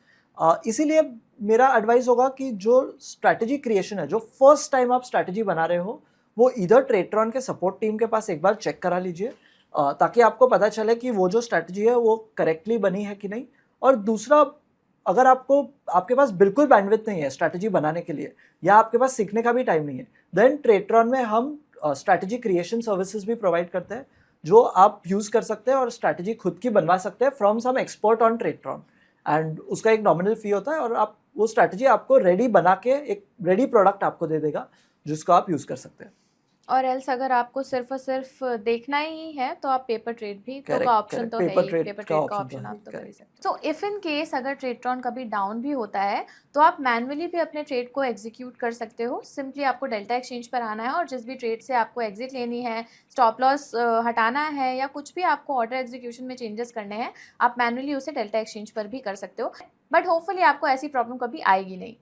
इसीलिए मेरा एडवाइस होगा कि जो स्ट्रैटेजी क्रिएशन है, जो फर्स्ट टाइम आप स्ट्रैटेजी बना रहे हो, वो इधर ट्रेड्रॉन के सपोर्ट टीम के पास एक बार चेक करा लीजिए, ताकि आपको पता चले कि वो जो स्ट्रैटेजी है वो करेक्टली बनी है कि नहीं। और दूसरा, अगर आपके पास बिल्कुल बैंडविड्थ नहीं है स्ट्रैटेजी बनाने के लिए, या आपके पास सीखने का भी टाइम नहीं है, देन ट्रेड्रॉन में हम स्ट्रैटेजी क्रिएशन सर्विसेज भी प्रोवाइड करते हैं, जो आप यूज़ कर सकते हैं और स्ट्रैटेजी खुद की बनवा सकते हैं from some expert on Tradetron. And उसका एक नॉमिनल फी होता है और आप वो स्ट्रैटेजी आपको रेडी बना के एक रेडी प्रोडक्ट आपको दे देगा जिसको आप यूज़ कर सकते हैं। और एल्स अगर आपको सिर्फ और सिर्फ देखना ही है तो आप पेपर ट्रेड भी तो Correct, का ऑप्शन correct. तो है Paper ही, trade पेपर का ट्रेड का option ऑप्शन तो है आप ही, तो कर ही correct. सकते हो। तो इफ इन केस अगर ट्रेड्रॉन कभी डाउन भी होता है तो आप मैनुअली भी अपने ट्रेड को एग्जीक्यूट कर सकते हो। सिंपली आपको डेल्टा एक्सचेंज पर आना है और जिस भी ट्रेड से आपको एग्जिट लेनी है, स्टॉप लॉस हटाना है या कुछ भी आपको ऑर्डर एग्जीक्यूशन में चेंजेस करने हैं, आप मैनुअली उसे डेल्टा एक्सचेंज पर भी कर सकते हो। बट होपफुली आपको ऐसी प्रॉब्लम कभी आएगी नहीं।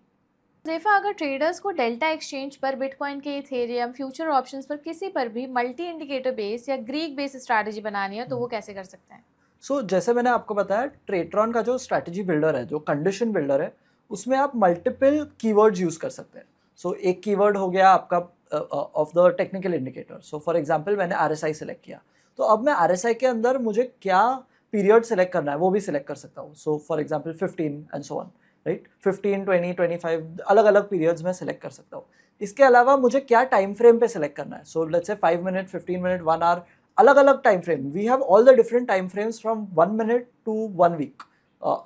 ज़ेफ़ा, अगर ट्रेडर्स को डेल्टा एक्सचेंज पर बिटकॉइन के इथेरियम फ्यूचर ऑप्शंस पर किसी पर भी मल्टी इंडिकेटर बेस या ग्रीक बेस स्ट्रैटेजी बनानी है तो वो कैसे कर सकते हैं? जैसे मैंने आपको बताया, ट्रेड्रॉन का जो स्ट्रैटेजी बिल्डर है, जो कंडीशन बिल्डर है, उसमें आप मल्टीपल कीवर्ड्स यूज़ कर सकते हैं। एक कीवर्ड हो गया आपका of the technical indicator. For example मैंने RSI सेलेक्ट किया, तो अब मैं RSI के अंदर मुझे क्या पीरियड सेलेक्ट करना है वो भी सिलेक्ट कर सकता हूँ। For example 15 and so on, right? 15, 20, 25 अलग अलग पीरियड्स में सेलेक्ट कर सकता हूँ। इसके अलावा मुझे क्या टाइम फ्रेम पे सेलेक्ट करना है, let's say 5 minute, 15 minute, 1 hour, अलग अलग time frame. We have all the different time frames from 1 minute to 1 week,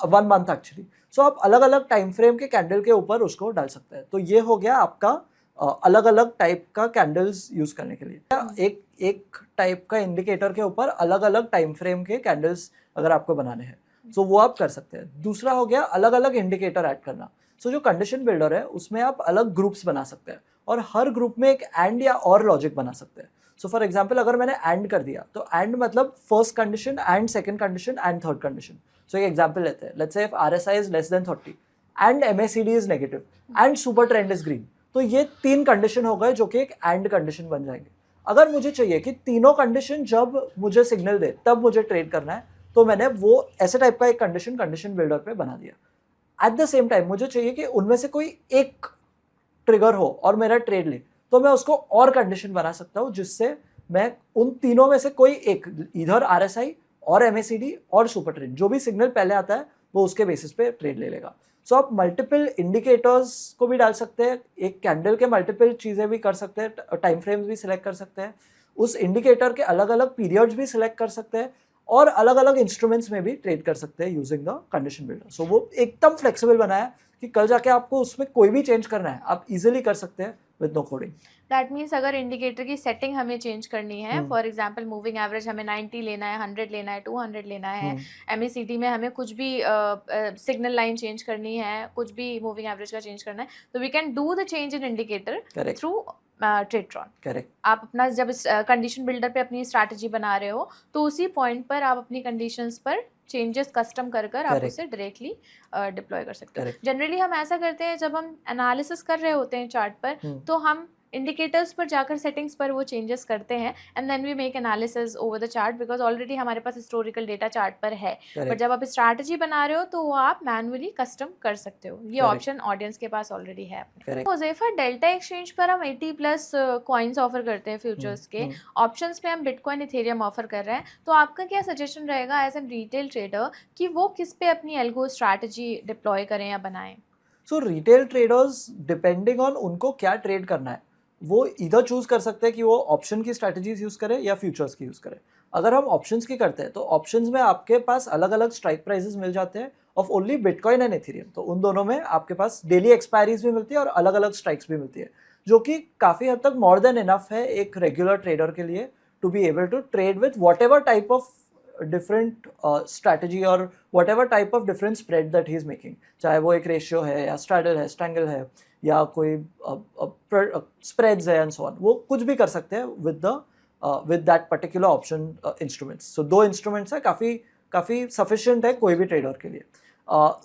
1 month actually. आप अलग अलग टाइम फ्रेम के कैंडल के ऊपर उसको डाल सकते हैं। तो ये हो गया आपका अलग अलग टाइप का कैंडल्स यूज करने के लिए। एक टाइप का इंडिकेटर के ऊपर अलग अलग टाइम फ्रेम के कैंडल्स अगर आपको बनाने हैं तो वो आप कर सकते हैं। दूसरा हो गया अलग अलग इंडिकेटर ऐड करना। जो कंडीशन बिल्डर है उसमें आप अलग ग्रुप्स बना सकते हैं और हर ग्रुप में एक एंड या और लॉजिक बना सकते हैं। फॉर एग्जाम्पल अगर मैंने एंड कर दिया तो एंड मतलब first condition and second condition and third condition. एक एग्जाम्पल लेते हैं, let's say if RSI is less than 30 and MACD is negative and super trend is green, तो ये 3 कंडीशन हो गए जो कि एक एंड कंडीशन बन जाएंगे। अगर मुझे चाहिए कि तीनों कंडीशन जब मुझे सिग्नल दे तब मुझे ट्रेड करना है, तो मैंने वो ऐसे टाइप का एक कंडीशन बिल्डर पे बना दिया। एट द सेम टाइम मुझे चाहिए कि उनमें से कोई एक ट्रिगर हो और मेरा ट्रेड ले, तो मैं उसको और कंडीशन बना सकता हूँ जिससे मैं उन तीनों में से कोई एक, इधर RSI और MACD और सुपर ट्रेंड, जो भी सिग्नल पहले आता है वो उसके बेसिस पे ट्रेड ले लेगा। आप मल्टीपल इंडिकेटर्स को भी डाल सकते हैं, एक कैंडल के मल्टीपल चीज़ें भी कर सकते हैं, टाइम फ्रेम्स भी सिलेक्ट कर सकते हैं, उस इंडिकेटर के अलग अलग पीरियड्स भी सिलेक्ट कर सकते हैं और अलग अलग इंस्ट्रूमेंट्स में भी ट्रेड कर सकते हैं यूजिंग द कंडीशन बिल्डर। वो एकदम फ्लेक्सिबल बनाया कि कल जाके आपको उसमें कोई भी चेंज करना है आप इजीली कर सकते हैं with no coding. That means अगर इंडिकेटर की सेटिंग हमें चेंज करनी है, फॉर एग्जांपल मूविंग एवरेज हमें 90 लेना है, 100 लेना है, 200 लेना है, MACD में हमें कुछ भी सिग्नल लाइन चेंज करनी है, कुछ भी मूविंग एवरेज का चेंज करना है, तो we can do the change in indicator through Tradetron. Correct. आप अपना जब इस कंडीशन बिल्डर पे अपनी स्ट्रैटेजी बना रहे हो तो उसी पॉइंट पर आप अपनी कंडीशंस पर चेंजेस कस्टम कर आप उसे डायरेक्टली डिप्लॉय कर सकते हो। जनरली हम ऐसा करते हैं जब हम एनालिसिस कर रहे होते हैं चार्ट पर, तो हम इंडिकेटर्स पर जाकर सेटिंग्स पर वो चेंजेस करते हैं and then we make analysis over the chart because already हमारे पास हिस्टोरिकल डेटा चार्ट पर है। बट जब आप स्ट्रैटेजी बना रहे हो तो वो आप मैनुअली कस्टम कर सकते हो। ये ऑप्शन ऑडियंस के पास ऑलरेडी है। तो ज़ेफ़ा, डेल्टा एक्सचेंज पर हम 80+ कॉइन्स ऑफर करते हैं फ्यूचर्स के, ऑप्शंस पे हम बिटकॉइन इथेरियम ऑफर कर रहे हैं, तो आपका क्या सजेशन रहेगा एज एन रिटेल ट्रेडर कि वो किस पे अपनी एल्गो स्ट्रैटेजी डिप्लॉय करें या बनाएं? रिटेल ट्रेडर्स डिपेंडिंग ऑन उनको क्या ट्रेड करना है वो इधर चूज कर सकते हैं कि वो ऑप्शन की स्ट्रैटेजीज यूज करें या फ्यूचर्स की यूज करें। अगर हम ऑप्शंस की करते हैं तो ऑप्शंस में आपके पास अलग अलग स्ट्राइक प्राइसेस मिल जाते हैं of only bitcoin and Ethereum. तो उन दोनों में आपके पास डेली एक्सपायरीज भी मिलती है और अलग अलग स्ट्राइक्स भी मिलती है। जो कि काफ़ी हद तक मोर देन इनफ है एक रेगुलर ट्रेडर के लिए to be able to trade with whatever type of different strategy और whatever type of different spread that he is making, चाहे वो एक रेशियो है या स्ट्रैडल है, स्ट्रैंगल है, या कोई स्प्रेड्स है एंड सो ऑन, वो कुछ भी कर सकते हैं with that particular option instruments. So 2 instruments है, काफ़ी सफिशिएंट है कोई भी ट्रेडर के लिए.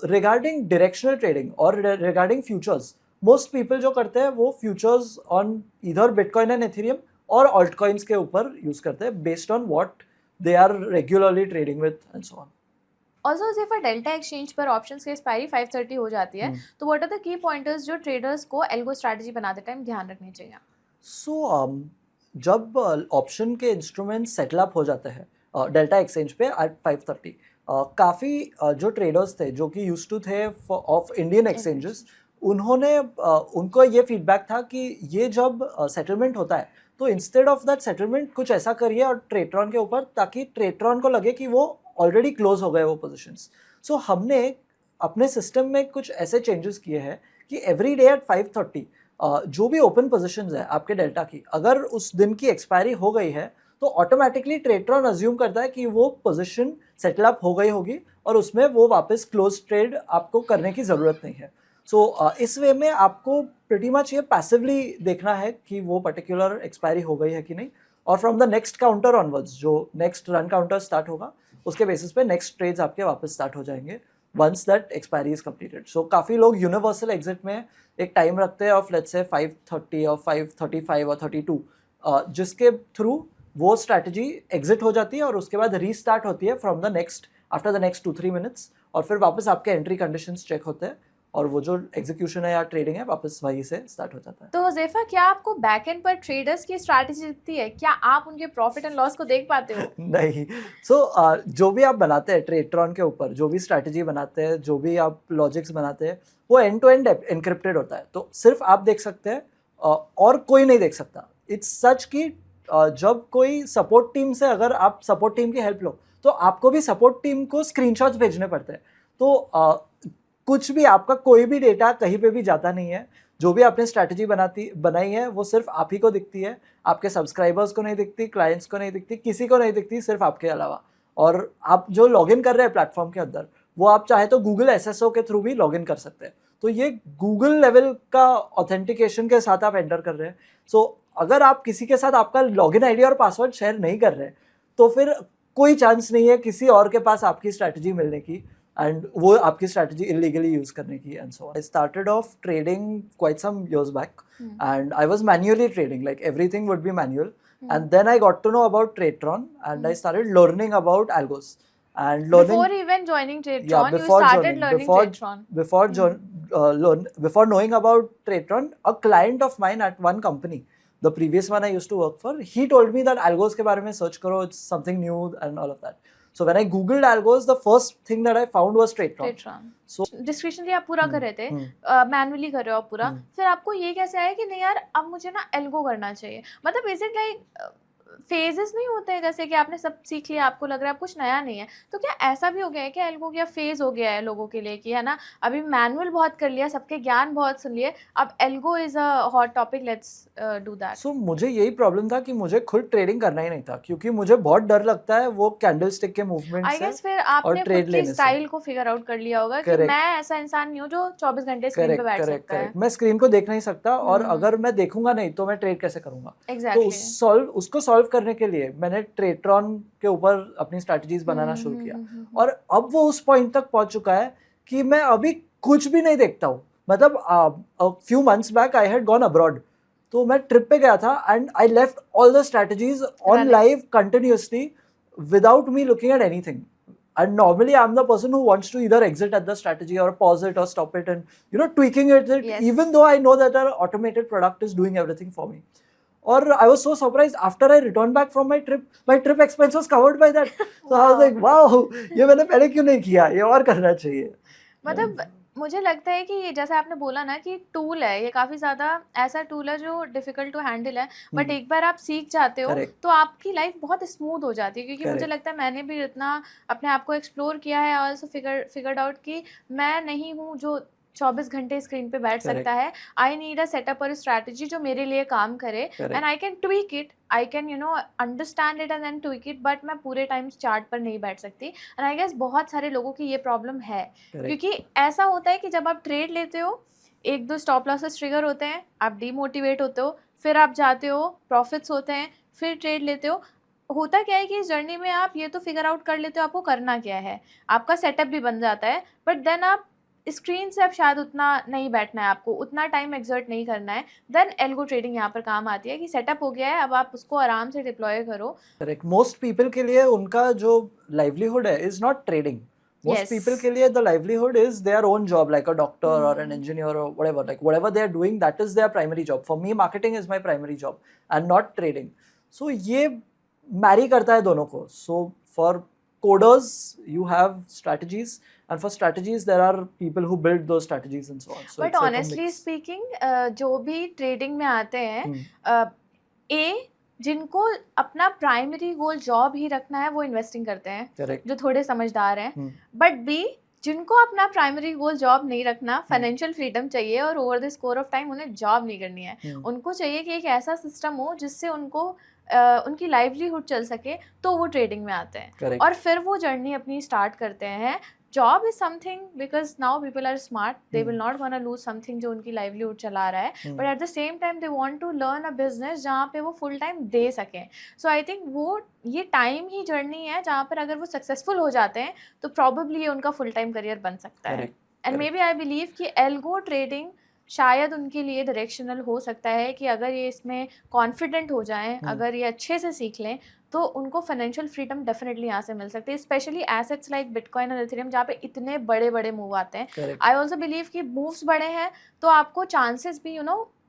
रिगार्डिंग डायरेक्शनल ट्रेडिंग और रिगार्डिंग फ्यूचर्स, मोस्ट पीपल जो करते हैं वो फ्यूचर्स ऑन इधर बिटकॉइन एंड एथेरियम और ऑल्ट कॉइन्स के ऊपर यूज करते हैं based on what they are regularly trading with and so on. Also सिर्फ डेल्टा एक्सचेंज पर ऑप्शंस की एक्सपायरी 5:30 हो जाती है, तो what are the key pointers जो ट्रेडर्स को एल्गो स्ट्रैटेजी बनाते टाइम ध्यान रखने चाहिए? सो जब ऑप्शन के इंस्ट्रूमेंट सेटल अप हो जाते हैं डेल्टा एक्सचेंज पे एट 5:30, काफ़ी जो ट्रेडर्स थे जो कि यूज्ड टू थे ऑफ इंडियन एक्सचेंजेस, उन्होंने उनको ये फीडबैक था कि ये जब सेटलमेंट होता है तो इंस्टेड ऑफ दैट सेटलमेंट कुछ ऐसा करिए और ट्रेट्रॉन के ऊपर, ताकि ट्रेट्रॉन को लगे कि वो ऑलरेडी क्लोज हो गए वो पोजीशंस. सो हमने अपने सिस्टम में कुछ ऐसे चेंजेस किए हैं कि एवरी डे एट 5:30 जो भी ओपन पोजीशंस है आपके डेल्टा की, अगर उस दिन की एक्सपायरी हो गई है तो ऑटोमेटिकली ट्रेट्रॉन अज्यूम करता है कि वो पोजीशन सेटल अप हो गई होगी और उसमें वो वापस क्लोज ट्रेड आपको करने की ज़रूरत नहीं है. सो इस वे में आपको प्रिटी मच ये पैसिवली देखना है कि वो पर्टिकुलर एक्सपायरी हो गई है कि नहीं, और from the next counter onwards, जो नेक्स्ट रन काउंटर स्टार्ट होगा उसके बेसिस पे नेक्स्ट ट्रेड्स आपके वापस स्टार्ट हो जाएंगे once that expiry is completed. So काफ़ी लोग यूनिवर्सल एग्जिट में एक टाइम रखते हैं ऑफ लेट्स से 5:30 और 5:35 और 32, जिसके थ्रू वो स्ट्रैटेजी एग्जिट हो जाती है और उसके बाद रीस्टार्ट होती है from the next after the next 2-3 minutes, और फिर वापस आपके एंट्री कंडीशंस चेक होते हैं और वो जो एग्जीक्यूशन है या ट्रेडिंग है वापस वहीं से स्टार्ट हो जाता है. तो हुज़ैफा, क्या आपको बैकएंड पर ट्रेडर्स की स्ट्रैटेजी दिखती है? क्या आप उनके प्रॉफिट एंड लॉस को देख पाते हो? नहीं. सो जो भी आप बनाते हैं ट्रेट्रॉन के ऊपर, जो भी स्ट्रैटेजी बनाते हैं, जो भी आप लॉजिक्स बनाते हैं, वो एंड टू एंड एनक्रिप्टेड होता है. तो सिर्फ आप देख सकते हैं और कोई नहीं देख सकता. इट्स सच कि जब कोई सपोर्ट टीम से अगर आप सपोर्ट टीम की हेल्प लो तो आपको भी सपोर्ट टीम को स्क्रीनशॉट्स भेजने पड़ते हैं. तो कुछ भी आपका कोई भी डेटा कहीं पे भी जाता नहीं है. जो भी आपने स्ट्रैटेजी बनाई है वो सिर्फ आप ही को दिखती है, आपके सब्सक्राइबर्स को नहीं दिखती, क्लाइंट्स को नहीं दिखती, किसी को नहीं दिखती, सिर्फ आपके अलावा. और आप जो लॉगिन कर रहे हैं प्लेटफॉर्म के अंदर, वो आप चाहे तो गूगल SSO के थ्रू भी लॉगिन कर सकते हैं. तो ये गूगल लेवल का ऑथेंटिकेशन के साथ आप एंटर कर रहे हैं. सो अगर आप किसी के साथ आपका लॉगिन आईडी और पासवर्ड शेयर नहीं कर रहे तो फिर कोई चांस नहीं है किसी और के पास आपकी स्ट्रैटेजी मिलने की एंड वो आपकी स्ट्रैटेजी इलीगली यूज करने की and so on. I started off trading quite some years back and I was manually trading, like everything would be manual, and then I got to know about Tradetron and I started learning about algos and learning Before even joining Tradetron, you started learning Tradetron. Before knowing about Tradetron, a client of mine at one company, the previous one I used to work for, he told me that algos के बारे में search करो, it's something new and all of that. So when I googled algos, the first thing that I found was Tradetron. So डिस्क्रिप्शनली आप पूरा कर रहे थे, manually कर रहे हो आप पूरा, फिर आपको ये कैसे आया कि नहीं यार अब मुझे ना एल्गो करना चाहिए? मतलब इज इट लाइक फेजेस नहीं होते हैं, जैसे कि आपने सब सीख लिया, आपको लग रहा है अब कुछ नया नहीं है, तो क्या ऐसा भी हो गया है कि एल्गो क्या फेज हो गया है लोगों के लिए कि है ना, अभी मैनुअल बहुत कर लिया, सबके ज्ञान बहुत सुन लिए, अब algo is a hot topic, let's do that? So मुझे यही प्रॉब्लम था कि मुझे खुद ट्रेडिंग करना ही नहीं था, क्योंकि मुझे बहुत डर लगता है वो कैंडलस्टिक के मूवमेंट से. आई गेस फिर आपने खुद की स्टाइल को फिगर आउट कर लिया होगा कि मैं ऐसा इंसान नहीं हूँ जो 24 घंटे स्क्रीन पे बैठ सकता है. मैं स्क्रीन को देख नहीं सकता और अगर मैं देखूंगा नहीं तो मैं ट्रेड कैसे करूंगा? Exactly. तो उसको सॉल्व करने के लिए मैंने ट्रेट्रॉन के ऊपर अपनी स्ट्रैटेजीज बनाना शुरू किया और अब वो उस पॉइंट तक पहुंच चुका है कि मैं अभी कुछ भी नहीं देखता हूँ. मतलब few months back I had gone abroad, तो मैं ट्रिप पे गया था and I left all the strategies on live continuously without me looking at anything. And normally I'm the person who wants to either exit at the strategy or pause it or stop it and tweaking it, yes. Even though I know that our automated product is doing everything for me. Or I was so surprised after I returned back from my trip expense was covered by that. So wow. I was like, wow, ये मैंने पहले क्यों नहीं किया, ये और करना चाहिए. मतलब मुझे लगता है कि ये जैसे आपने बोला ना कि टूल है, ये काफ़ी ज़्यादा ऐसा टूल है जो डिफ़िकल्ट टू हैंडल है, बट एक बार आप सीख जाते हो तो आपकी लाइफ बहुत स्मूथ हो जाती है. क्योंकि मुझे लगता है मैंने भी इतना अपने आप को एक्सप्लोर किया है, ऑल्सो फिगर्ड आउट कि मैं नहीं हूँ जो 24 घंटे स्क्रीन पे बैठ Correct. सकता है. आई नीड अ सेटअप और स्ट्रैटेजी जो मेरे लिए काम करे, Correct. And I can tweak it, I can understand it and then tweak it, but मैं पूरे टाइम चार्ट पर नहीं बैठ सकती. एंड आई गेस बहुत सारे लोगों की ये प्रॉब्लम है. Correct. क्योंकि ऐसा होता है कि जब आप ट्रेड लेते हो, 1-2 स्टॉप लॉसेस ट्रिगर होते हैं, आप डीमोटिवेट होते हो, फिर आप जाते हो, प्रॉफिट्स होते हैं, फिर ट्रेड लेते हो. होता क्या है कि इस जर्नी में आप ये तो फिगर आउट कर लेते हो आपको करना क्या है, आपका सेटअप भी बन जाता है, बट देन आप स्क्रीन से अब शायद उतना नहीं बैठना है, आपको उतना टाइम एक्सर्ट नहीं करना है. देन एल्गो ट्रेडिंग यहाँ पर काम आती है कि सेटअप हो गया है, अब आप उसको आराम से डिप्लॉय करो. करेक्ट. मोस्ट पीपल के लिए उनका जो लाइवलीहुड है is not trading. Most Yes. people के लिए the livelihood is their own job, like a doctor or an engineer or whatever. Like whatever they are doing, that is their primary job. For me, marketing is my primary job and not trading. So ये marry करता है दोनों को. So for coders, you have strategies, and for strategies, there are people who build those strategies and so on. So but it's like a honestly mix. Speaking जो भी trading में आते हैं, Hmm. ए जिनको अपना प्राइमरी गोल जॉब ही रखना है वो इन्वेस्टिंग करते हैं, Correct. जो थोड़े समझदार हैं. Hmm. बट बी जिनको अपना प्राइमरी गोल जॉब नहीं रखना, फाइनेंशियल फ्रीडम चाहिए और over the score of time उन्हें जॉब नहीं करनी है. Hmm. उनको चाहिए कि एक ऐसा सिस्टम हो जिससे उनको उनकी लाइवलीहुड चल सके, तो वो ट्रेडिंग में आते हैं. Correct. और फिर वो जर्नी अपनी स्टार्ट करते हैं. Job is something because now people are smart, they will not want to lose something जो उनकी लाइवलीहुड चला रहा है, but at the same time they want to learn a business जहाँ पे वो फुल टाइम दे सकें. सो आई थिंक वो ये टाइम ही जर्नी है जहाँ पर अगर वो सक्सेसफुल हो जाते हैं तो प्रॉबेबली ये उनका फुल टाइम करियर बन सकता है. Correct. And maybe I believe कि एल्गो ट्रेडिंग शायद उनके लिए डायरेक्शनल हो सकता है कि अगर ये इसमें कॉन्फिडेंट हो जाएं, अगर ये अच्छे से सीख लें, तो उनको फाइनेंशियल फ्रीडम डेफिनेटली यहाँ से मिल सकती है, स्पेशली एसेट्स लाइक बिटकॉइन और इथेरियम जहाँ पे इतने बड़े बड़े मूव आते हैं. Correct. आई ऑल्सो बिलीव कि मूव्स बड़े हैं तो आपको चांसेस भी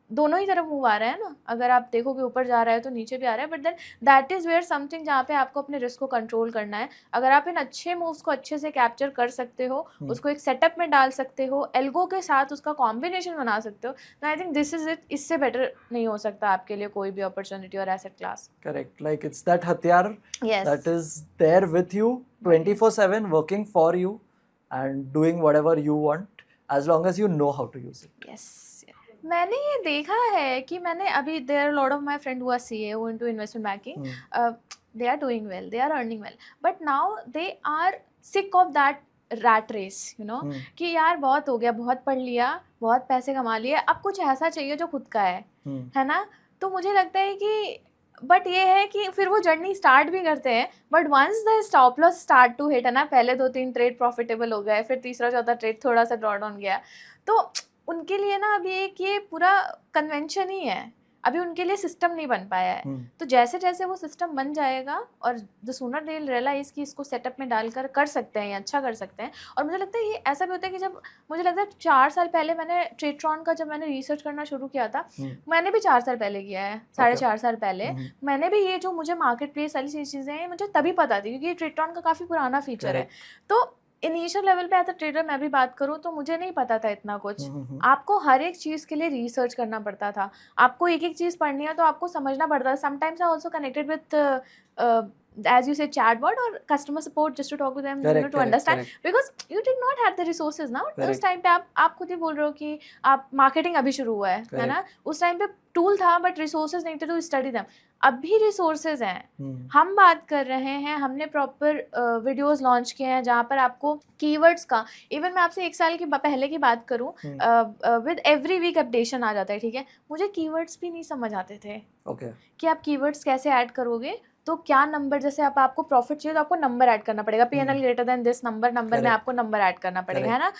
दोनों ही तरफ मूव आ रहा है ना. अगर आप देखोगे ऊपर जा रहा है तो नीचे भी आ रहा है, but then that is where something जहाँ पे आपको अपने रिस्क को कंट्रोल करना है. अगर आप इन अच्छे मूव्स को अच्छे से कैप्चर कर सकते हो, उसको एक सेटअप में डाल सकते हो, एल्गो के साथ उसका कॉम्बिनेशन बना सकते हो, तो I think this is it. इससे बेटर नहीं हो सकता आपके लिए कोई भी अपॉर्चुनिटी और asset class. Correct. Like it's that हथियार Yes. that is there with you 24/7, working for you and doing whatever you want as long as you know how to use it. Yes. मैंने ये देखा है कि मैंने अभी there are lot of my friend who are CA who into investment banking, they are doing well, they are earning well, but now they are sick of that rat race, कि यार बहुत हो गया, बहुत पढ़ लिया, बहुत पैसे कमा लिए, अब कुछ ऐसा चाहिए जो खुद का है ना. तो मुझे लगता है कि बट ये है कि फिर वो जर्नी स्टार्ट भी करते हैं, but once the stop loss start to hit है ना, पहले 2-3 ट्रेड प्रॉफिटेबल हो गए, फिर तीसरा चौथा ट्रेड थोड़ा सा ड्रॉ डाउन गया, तो उनके लिए ना अभी एक ये पूरा कन्वेंशन ही है, अभी उनके लिए सिस्टम नहीं बन पाया है. तो जैसे जैसे वो सिस्टम बन जाएगा और the sooner they will realise कि इसको सेटअप में डालकर कर सकते हैं, अच्छा कर सकते हैं. और मुझे लगता है ये ऐसा भी होता है कि जब मुझे लगता है 4 साल पहले मैंने ट्रेडट्रॉन का जब मैंने रिसर्च करना शुरू किया था, मैंने भी 4 साल पहले किया है, 4.5 साल पहले मैंने भी ये जो मुझे मार्केट प्लेस वाली चीज़ें हैं मुझे तभी पता थी, क्योंकि ट्रेडट्रॉन का काफ़ी पुराना फीचर है. तो इनिशियल लेवल पे एज अ ट्रेडर मैं भी बात करूँ तो मुझे नहीं पता था इतना कुछ. आपको हर एक चीज़ के लिए रिसर्च करना पड़ता था, आपको एक एक चीज़ पढ़नी है तो आपको समझना पड़ता था. Sometimes I also connected with as you say chatbot or customer support just to talk to them, to understand, because you did not have the resources now. उस टाइम पे आप खुद ही बोल रहे हो कि आप मार्केटिंग अभी शुरू हुआ है ना, उस टाइम पे टूल था बट रिसोर्सेज नहीं थे टू स्टडी देम. अभी रिसोर्सेज हैं, हम बात कर रहे हैं, हमने प्रॉपर वीडियोस लॉन्च किए हैं जहाँ पर आपको कीवर्ड्स का, इवन मैं आपसे 1 साल की पहले की बात करूँ, विद एवरी वीक अपडेशन आ जाता है. ठीक है, मुझे कीवर्ड्स भी नहीं समझ आते थे कि आप कीवर्ड्स कैसे ऐड करोगे, तो क्या नंबर, जैसे आपको प्रॉफिट चाहिए तो आपको नंबर ऐड करना पड़ेगा, PNL greater than this number में आपको नंबर ऐड करना पड़ेगा, है ना.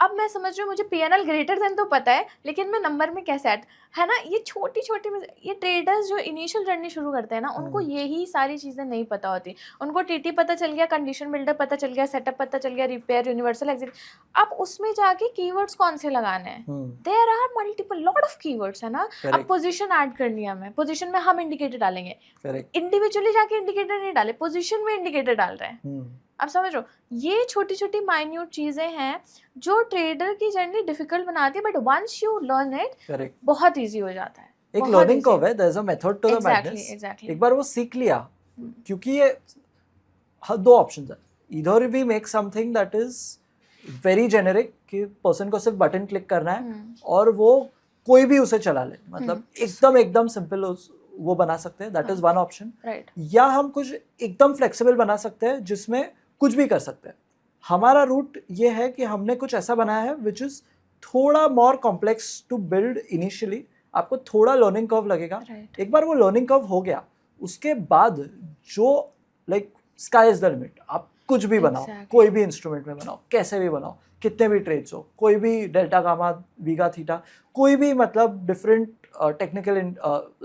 अब मैं समझ रही हूँ मुझे PNL ग्रेटर देन तो पता है, लेकिन मैं नंबर में कैसे ऐड, है ना. ये छोटी छोटी ये ट्रेडर्स जो इनिशियल जर्नी शुरू करते हैं ना, उनको यही सारी चीज़ें नहीं पता होती. उनको TT पता चल गया, कंडीशन बिल्डर पता चल गया, सेटअप पता चल गया, रिपेयर, यूनिवर्सल एग्जिट. अब उसमें जाके कीवर्ड्स कौन से लगाने हैं, there are multiple lot of keywords, है ना. अब पोजीशन ऐड करनी है हमें, पोजीशन में हम इंडिकेटर डालेंगे, इंडिविजुअली जाके इंडिकेटर नहीं डाले, पोजीशन में इंडिकेटर डाल रहे हैं. आप समझ रहे हो, ये छोटी छोटी माइन्यूट चीज़ें हैं जो ट्रेडर की जर्नी डिफिकल्ट बनाती है, but once you learn it बहुत इजी हो जाता है. एक लर्निंग कर्व है, there is a method to the madness. एक बार वो सीख लिया, क्योंकि ये 2 ऑप्शंस है, इधर we make something that is very generic कि पर्सन को सिर्फ बटन क्लिक करना है और वो कोई भी उसे चला ले, मतलब एकदम सिंपल वो बना सकते हैं, दैट इज वन ऑप्शन। या हम कुछ एकदम फ्लेक्सिबल बना सकते हैं जिसमें कुछ भी कर सकते हैं। हमारा रूट ये है कि हमने कुछ ऐसा बनाया है विच इज थोड़ा more complex to build initially, आपको थोड़ा लर्निंग कर्व लगेगा। एक बार वो लर्निंग कर्व हो गया उसके बाद जो like sky is the limit, आप कुछ भी बनाओ, कोई भी इंस्ट्रूमेंट में बनाओ, कैसे भी बनाओ, कितने भी ट्रेड्स हो, कोई भी डेल्टा गामा वीगा थीटा, कोई भी मतलब डिफरेंट टेक्निकल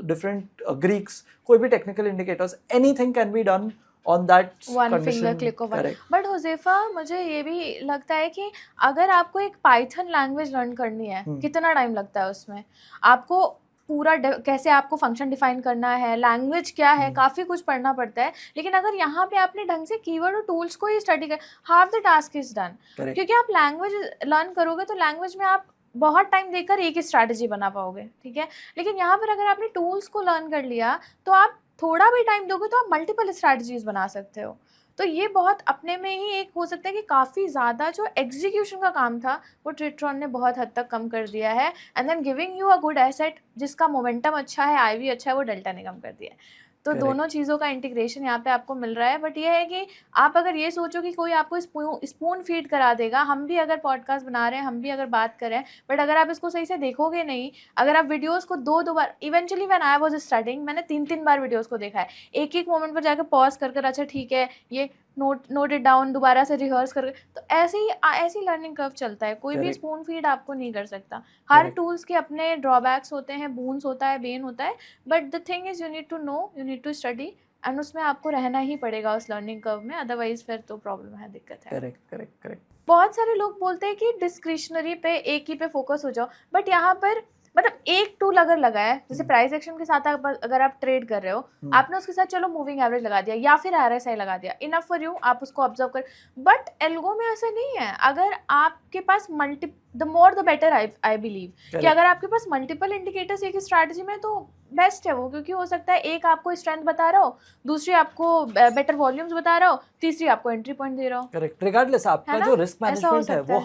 डिफरेंट ग्रीक्स, कोई भी technical indicators, anything can be done on that one condition, finger click over. correct. But Huzaifa, मुझे ये भी लगता है कि अगर आपको एक पाइथन लैंग्वेज लर्न करनी है, कितना टाइम लगता है उसमें? आपको पूरा कैसे आपको फंक्शन डिफाइन करना है, लैंग्वेज क्या है, काफ़ी कुछ पढ़ना पड़ता है। लेकिन अगर यहाँ पे आपने ढंग से कीवर्ड और टूल्स को ही स्टडी कर, half the task is done. क्योंकि आप लैंग्वेज लर्न करोगे तो लैंग्वेज में आप बहुत टाइम देकर एक ही स्ट्रैटेजी बना पाओगे, ठीक है। लेकिन यहाँ पर अगर आपने टूल्स को लर्न कर लिया तो आप थोड़ा भी टाइम दोगे तो आप मल्टीपल स्ट्रैटेजीज बना सकते हो। तो ये बहुत अपने में ही एक हो सकता है कि काफ़ी ज़्यादा जो एग्जीक्यूशन का काम था वो ट्रिट्रॉन ने बहुत हद तक कम कर दिया है, and then giving you a good asset जिसका मोमेंटम अच्छा है, आईवी अच्छा है, वो डेल्टा ने कम कर दिया है। तो दोनों चीज़ों का इंटीग्रेशन यहाँ पे आपको मिल रहा है। बट ये है कि आप अगर ये सोचो कि कोई आपको स्पून फीड करा देगा, हम भी अगर पॉडकास्ट बना रहे हैं, हम भी अगर बात कर रहे हैं, बट अगर आप इसको सही से देखोगे नहीं, अगर आप वीडियोस को दो बार, eventually when I was starting मैंने 3 बार वीडियोस को देखा है, एक मोमेंट पर जाकर पॉज कर अच्छा ठीक है ये नोट इट डाउन, दोबारा से रिहर्स करके, तो ऐसी लर्निंग कर्व चलता है। कोई भी स्पून फीड आपको नहीं कर सकता। हर टूल्स के अपने ड्रॉबैक्स होते हैं, बून्स होता है, बेन होता है, but the thing is you need to know, you need to study, and उसमें आपको रहना ही पड़ेगा उस लर्निंग कर्व में, अदरवाइज फिर तो प्रॉब्लम है, दिक्कत है। करेक्ट। बहुत सारे लोग बोलते हैं कि डिस्क्रिशनरी पे एक ही पे फोकस हो जाओ, बट यहाँ पर मतलब एक टूल अगर लगाया, जैसे प्राइस एक्शन के साथ अगर आप ट्रेड कर रहे हो, आपने उसके साथ चलो मूविंग एवरेज लगा दिया या फिर RSI लगा दिया, इनफ फॉर यू, आप उसको ऑब्जर्व कर। बट एल्गो में ऐसा नहीं है। अगर आपके पास the more the better, I believe कि अगर आपके पास मल्टीपल इंडिकेटर्स एक स्ट्रैटेजी में तो बेस्ट है वो, क्योंकि हो सकता है एक आपको स्ट्रेंथ बता रहा हो, दूसरी आपको बेटर वॉल्यूम्स बता रहा हो, तीसरी आपको एंट्री पॉइंट दे रहा हो। करेक्ट। रिगार्डलेस आपका जो रिस्क मैनेजमेंट है वो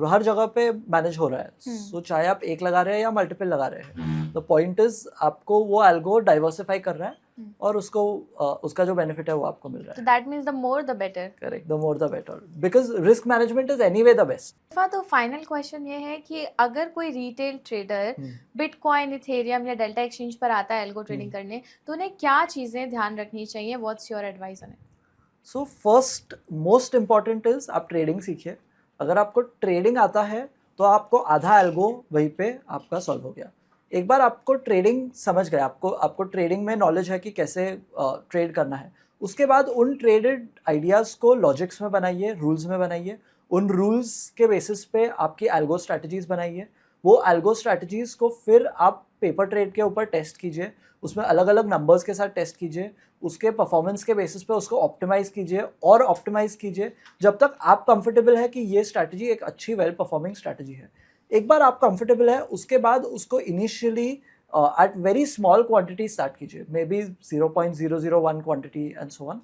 हर जगह पे मैनेज हो रहा है। सो चाहे आप एक लगा रहे हैं या मल्टीपल लगा रहे हैं, द पॉइंट इज आपको वो एल्गो डाइवर्सिफाई कर रहा है और उसको उसका जो बेनिफिट है वो आपको मिल रहा है। That means the more the better. Correct, the more the better, because risk management is anyway the best. तो फाइनल क्वेश्चन ये है कि अगर कोई रिटेल ट्रेडर बिटकॉइन, इथेरियम या डेल्टा एक्सचेंज पर आता है एल्गो ट्रेडिंग करने, तो उन्हें क्या चीजें ध्यान रखनी चाहिए? What's your advice on it? So first most important is आप ट्रेडिंग सीखिए। अगर आपको ट्रेडिंग आता है तो आपको आधा एल्गो वहीं पे आपका सॉल्व हो गया। एक बार आपको ट्रेडिंग समझ गए, आपको ट्रेडिंग में नॉलेज है कि कैसे ट्रेड करना है, उसके बाद उन ट्रेडेड आइडियाज़ को लॉजिक्स में बनाइए, रूल्स में बनाइए। उन रूल्स के बेसिस पे आपकी एल्गो स्ट्रैटेजीज बनाइए। वो एल्गो स्ट्रैटेजीज को फिर आप पेपर ट्रेड के ऊपर टेस्ट कीजिए, उसमें अलग अलग नंबर्स के साथ टेस्ट कीजिए, उसके परफॉर्मेंस के बेसिस पे उसको ऑप्टिमाइज़ कीजिए और ऑप्टिमाइज़ कीजिए जब तक आप कंफर्टेबल है कि ये स्ट्रैटेजी एक अच्छी वेल परफॉर्मिंग स्ट्रैटेजी है। एक बार आप कंफर्टेबल है उसके बाद उसको initially at very small quantity start कीजिए, maybe 0.001 quantity and so on.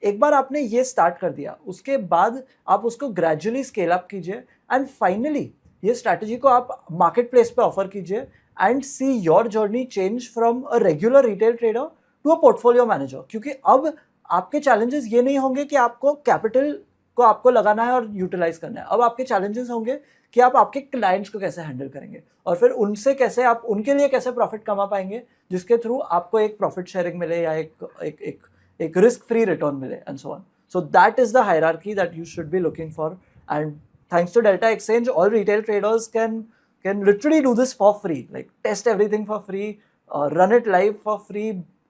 एक बार आपने ये स्टार्ट कर दिया उसके बाद आप उसको ग्रेजुअली स्केल अप कीजिए एंड फाइनली ये स्ट्रैटेजी को आप मार्केट प्लेस पे ऑफर कीजिए and see your journey change from a regular retail trader to a portfolio manager. क्योंकि अब आपके चैलेंजेस ये नहीं होंगे कि आपको कैपिटल को आपको लगाना है और यूटिलाइज करना है। अब आपके चैलेंजेस होंगे कि आप आपके क्लाइंट्स को कैसे हैंडल करेंगे और फिर उनसे कैसे आप उनके लिए कैसे प्रॉफिट कमा पाएंगे, जिसके थ्रू आपको एक प्रॉफिट शेयरिंग मिले या एक रिस्क फ्री रिटर्न मिले and so on. So that is the hierarchy that you should be looking for, and thanks to Delta Exchange all retail traders can literally do this for free, like test everything for free, run it live for free,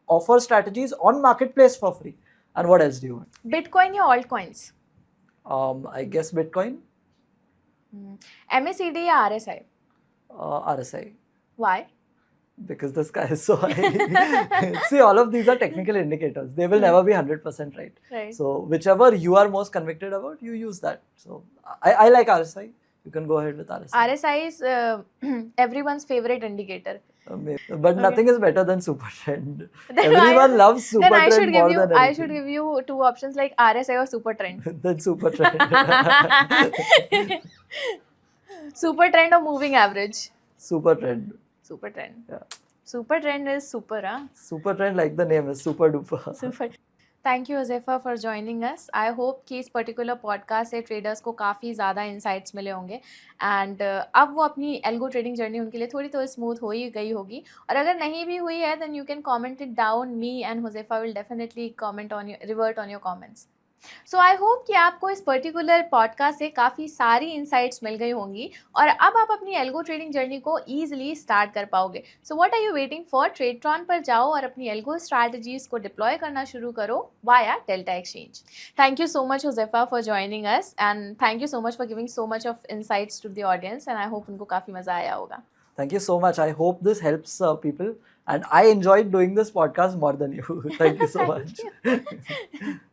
offer strategies on marketplace for free. And what else do you want? Bitcoin या altcoins? I guess Bitcoin. MACD या RSI? RSI. Why? Because the sky is so high. See, all of these are technical indicators. They will never be 100% right. So whichever you are most convicted about, you use that. So I like RSI. You can go ahead with RSI. RSI is everyone's favorite indicator. But nothing is better than Super Trend. Then Everyone loves Super then I should Trend give more you than I should anything. give you two options like RSI or Super Trend. Then Super Trend. Super Trend or Moving Average? Super Trend. Super Trend. Yeah. Super Trend is super, huh? Super Trend, like the name is super duper. Super. Thank you Huzaifa for joining us. I hope कि इस particular podcast से traders को काफ़ी ज़्यादा insights मिले होंगे and अब वो अपनी एल्गो ट्रेडिंग जर्नी उनके लिए थोड़ी तो स्मूथ हो ही गई होगी. और अगर नहीं भी हुई है then you can comment it down. Me and Huzaifa will definitely comment on your revert on your comments. So I hope कि आपको इस पर्टिकुलर पॉडकास्ट से काफ़ी सारी इंसाइट्स मिल गई होंगी और अब आप अपनी एल्गो ट्रेडिंग जर्नी को ईजिली स्टार्ट कर पाओगे. So what are you waiting for? Tradetron पर जाओ और अपनी एल्गो स्ट्रैटेजीज को डिप्लॉय करना शुरू करो via Delta Exchange. Thank you so much Huzaifa for joining us and thank you so much for giving so much of insights to the audience and I hope उनको काफ़ी मज़ा आया होगा. Thank you so much. I hope this helps people, and I enjoyed doing this podcast more than you. Thank you so Thank much.